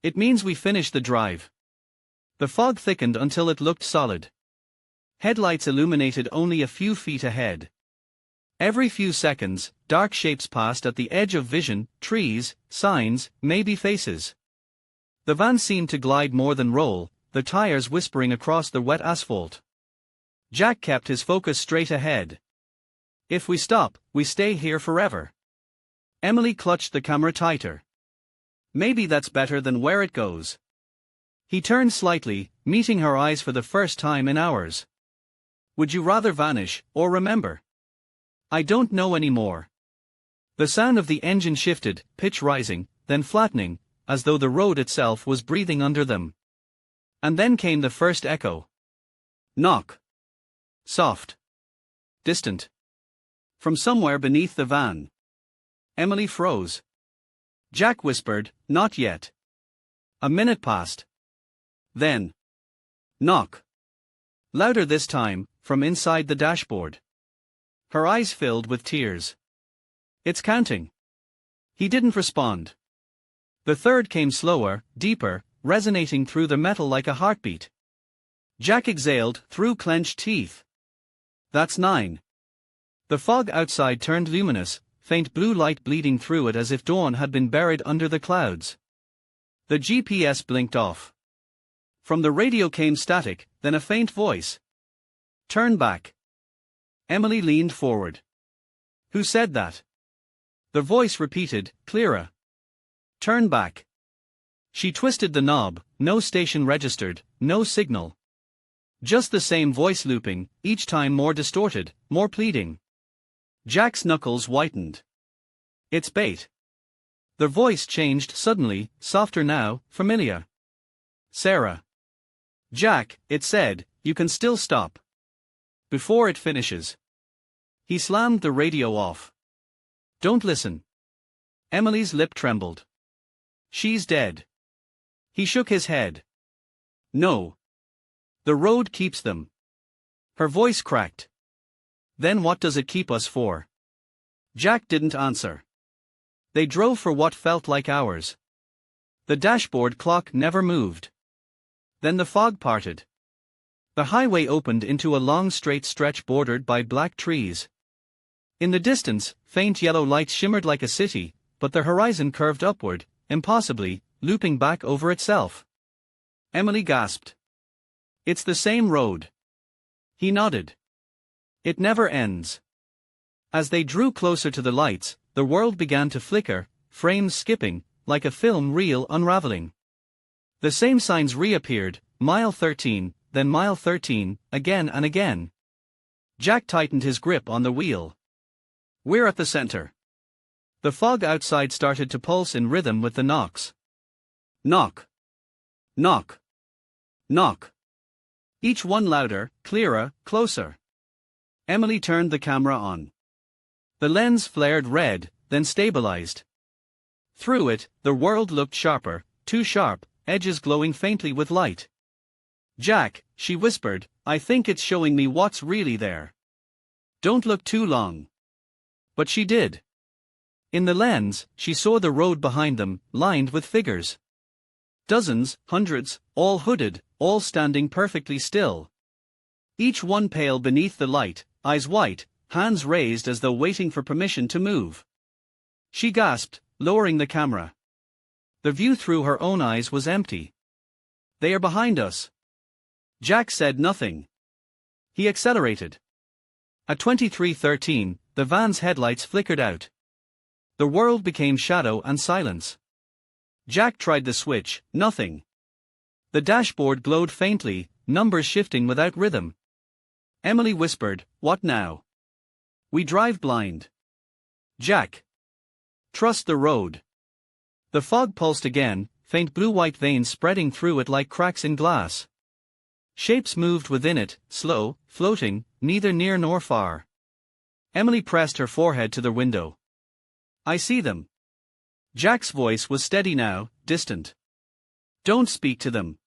It means we finished the drive. The fog thickened until it looked solid. Headlights illuminated only a few feet ahead. Every few seconds, dark shapes passed at the edge of vision, trees, signs, maybe faces. The van seemed to glide more than roll, the tires whispering across the wet asphalt. Jack kept his focus straight ahead. If we stop, we stay here forever. Emily clutched the camera tighter. Maybe that's better than where it goes. He turned slightly, meeting her eyes for the first time in hours. Would you rather vanish, or remember? I don't know anymore. The sound of the engine shifted, pitch rising, then flattening, as though the road itself was breathing under them. And then came the first echo. Knock. Soft. Distant. From somewhere beneath the van. Emily froze. Jack whispered, not yet. A minute passed. Then. Knock. Louder this time, from inside the dashboard. Her eyes filled with tears. It's counting. He didn't respond. The third came slower, deeper, resonating through the metal like a heartbeat. Jack exhaled through clenched teeth. That's 9. The fog outside turned luminous, faint blue light bleeding through it as if dawn had been buried under the clouds. The GPS blinked off. From the radio came static, then a faint voice. Turn back. Emily leaned forward. Who said that? The voice repeated, clearer. Turn back. She twisted the knob, no station registered, no signal. Just the same voice looping, each time more distorted, more pleading. Jack's knuckles whitened. It's bait. The voice changed suddenly, softer now, familiar. Sarah. Jack, it said, you can still stop. Before it finishes. He slammed the radio off. Don't listen. Emily's lip trembled. She's dead. He shook his head. No. The road keeps them. Her voice cracked. Then what does it keep us for? Jack didn't answer. They drove for what felt like hours. The dashboard clock never moved. Then the fog parted. The highway opened into a long straight stretch bordered by black trees. In the distance, faint yellow lights shimmered like a city, but the horizon curved upward, impossibly, looping back over itself. Emily gasped. It's the same road. He nodded. It never ends. As they drew closer to the lights, the world began to flicker, frames skipping, like a film reel unraveling. The same signs reappeared, mile 13, then mile 13, again and again. Jack tightened his grip on the wheel. We're at the center. The fog outside started to pulse in rhythm with the knocks. Knock. Knock. Knock. Each one louder, clearer, closer. Emily turned the camera on. The lens flared red, then stabilized. Through it, the world looked sharper, too sharp, edges glowing faintly with light. Jack, she whispered, I think it's showing me what's really there. Don't look too long. But she did. In the lens, she saw the road behind them, lined with figures. Dozens, hundreds, all hooded, all standing perfectly still. Each one pale beneath the light, eyes white, hands raised as though waiting for permission to move. She gasped, lowering the camera. The view through her own eyes was empty. They are behind us. Jack said nothing. He accelerated. At 23:13, the van's headlights flickered out. The world became shadow and silence. Jack tried the switch, nothing. The dashboard glowed faintly, numbers shifting without rhythm. Emily whispered, what now? We drive blind. Jack. Trust the road. The fog pulsed again, faint blue-white veins spreading through it like cracks in glass. Shapes moved within it, slow, floating, neither near nor far. Emily pressed her forehead to the window. I see them. Jack's voice was steady now, distant. Don't speak to them.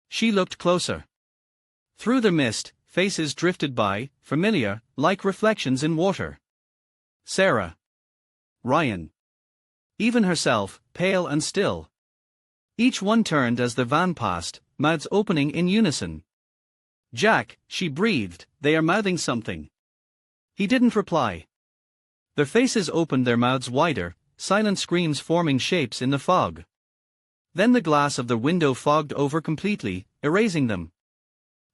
She looked closer. Through the mist, faces drifted by, familiar, like reflections in water. Sarah. Ryan. Even herself, pale and still. Each one turned as the van passed, mouths opening in unison. Jack, she breathed, they are mouthing something. He didn't reply. Their faces opened their mouths wider, silent screams forming shapes in the fog. Then the glass of the window fogged over completely, erasing them.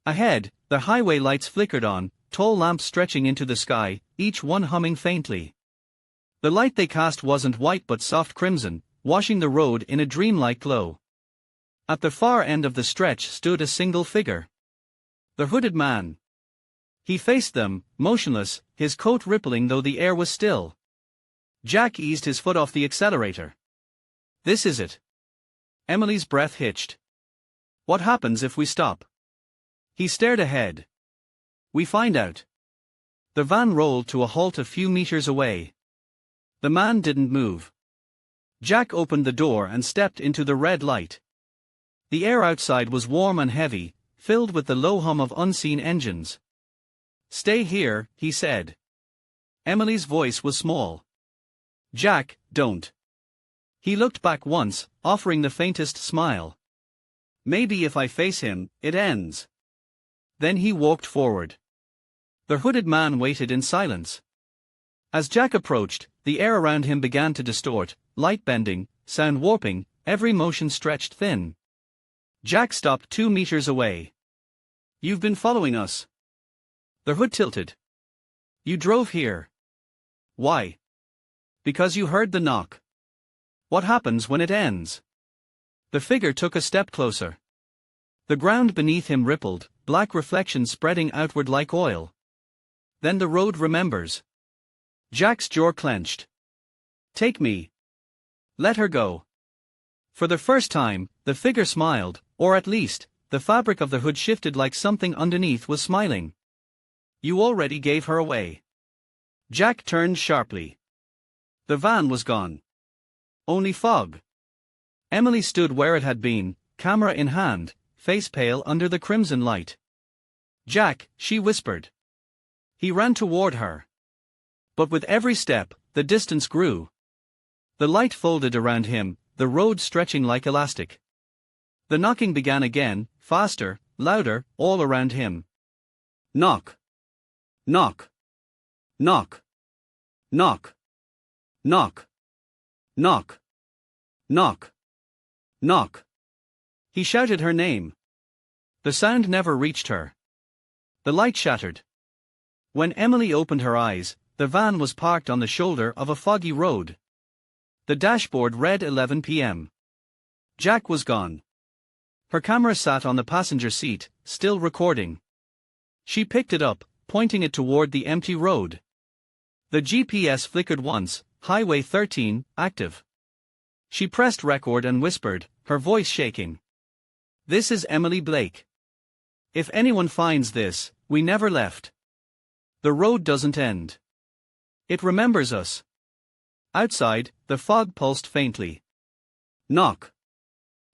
Ahead, the highway lights flickered on, tall lamps stretching into the sky, each one humming faintly. The light they cast wasn't white but soft crimson, washing the road in a dreamlike glow. At the far end of the stretch stood a single figure. The hooded man. He faced them, motionless, his coat rippling though the air was still. Jack eased his foot off the accelerator. This is it. Emily's breath hitched. What happens if we stop? He stared ahead. We find out. The van rolled to a halt a few meters away. The man didn't move. Jack opened the door and stepped into the red light. The air outside was warm and heavy, filled with the low hum of unseen engines. Stay here, he said. Emily's voice was small. Jack, don't. He looked back once, offering the faintest smile. Maybe if I face him, it ends. Then he walked forward. The hooded man waited in silence. As Jack approached, the air around him began to distort, light bending, sound warping, every motion stretched thin. Jack stopped 2 meters away. You've been following us. The hood tilted. You drove here. Why? Because you heard the knock. What happens when it ends? The figure took a step closer. The ground beneath him rippled, black reflections spreading outward like oil. Then the road remembers. Jack's jaw clenched. Take me. Let her go. For the first time, the figure smiled, or at least, the fabric of the hood shifted like something underneath was smiling. You already gave her away. Jack turned sharply. The van was gone. Only fog. Emily stood where it had been, camera in hand, face pale under the crimson light. Jack, she whispered. He ran toward her. But with every step, the distance grew. The light folded around him, the road stretching like elastic. The knocking began again, faster, louder, all around him. Knock. Knock. Knock. Knock. Knock. Knock. Knock. Knock. He shouted her name. The sound never reached her. The light shattered. When Emily opened her eyes, the van was parked on the shoulder of a foggy road. The dashboard read 11 p.m. Jack was gone. Her camera sat on the passenger seat, still recording. She picked it up, pointing it toward the empty road. The GPS flickered once, Highway 13, active. She pressed record and whispered, her voice shaking. This is Emily Blake. If anyone finds this, we never left. The road doesn't end. It remembers us. Outside, the fog pulsed faintly. Knock.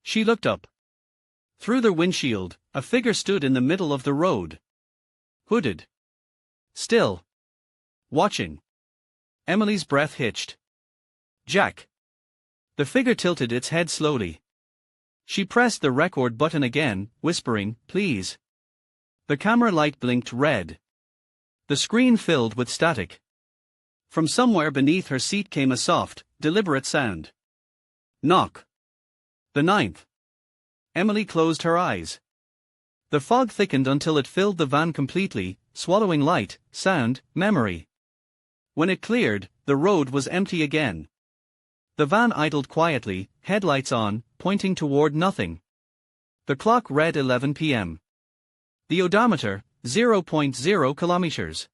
She looked up. Through the windshield, a figure stood in the middle of the road. Hooded. Still. Watching. Emily's breath hitched. Jack. The figure tilted its head slowly. She pressed the record button again, whispering, please. The camera light blinked red. The screen filled with static. From somewhere beneath her seat came a soft, deliberate sound. Knock. The 9th. Emily closed her eyes. The fog thickened until it filled the van completely, swallowing light, sound, memory. When it cleared, the road was empty again. The van idled quietly, headlights on, pointing toward nothing. The clock read 11 p.m. The odometer, 0.0 kilometers.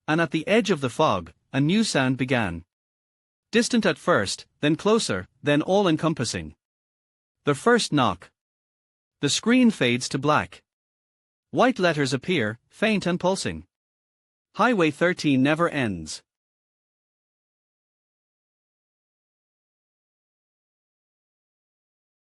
And at the edge of the fog, a new sound began. Distant at first, then closer, then all-encompassing. The first knock. The screen fades to black. White letters appear, faint and pulsing. Highway 13 never ends.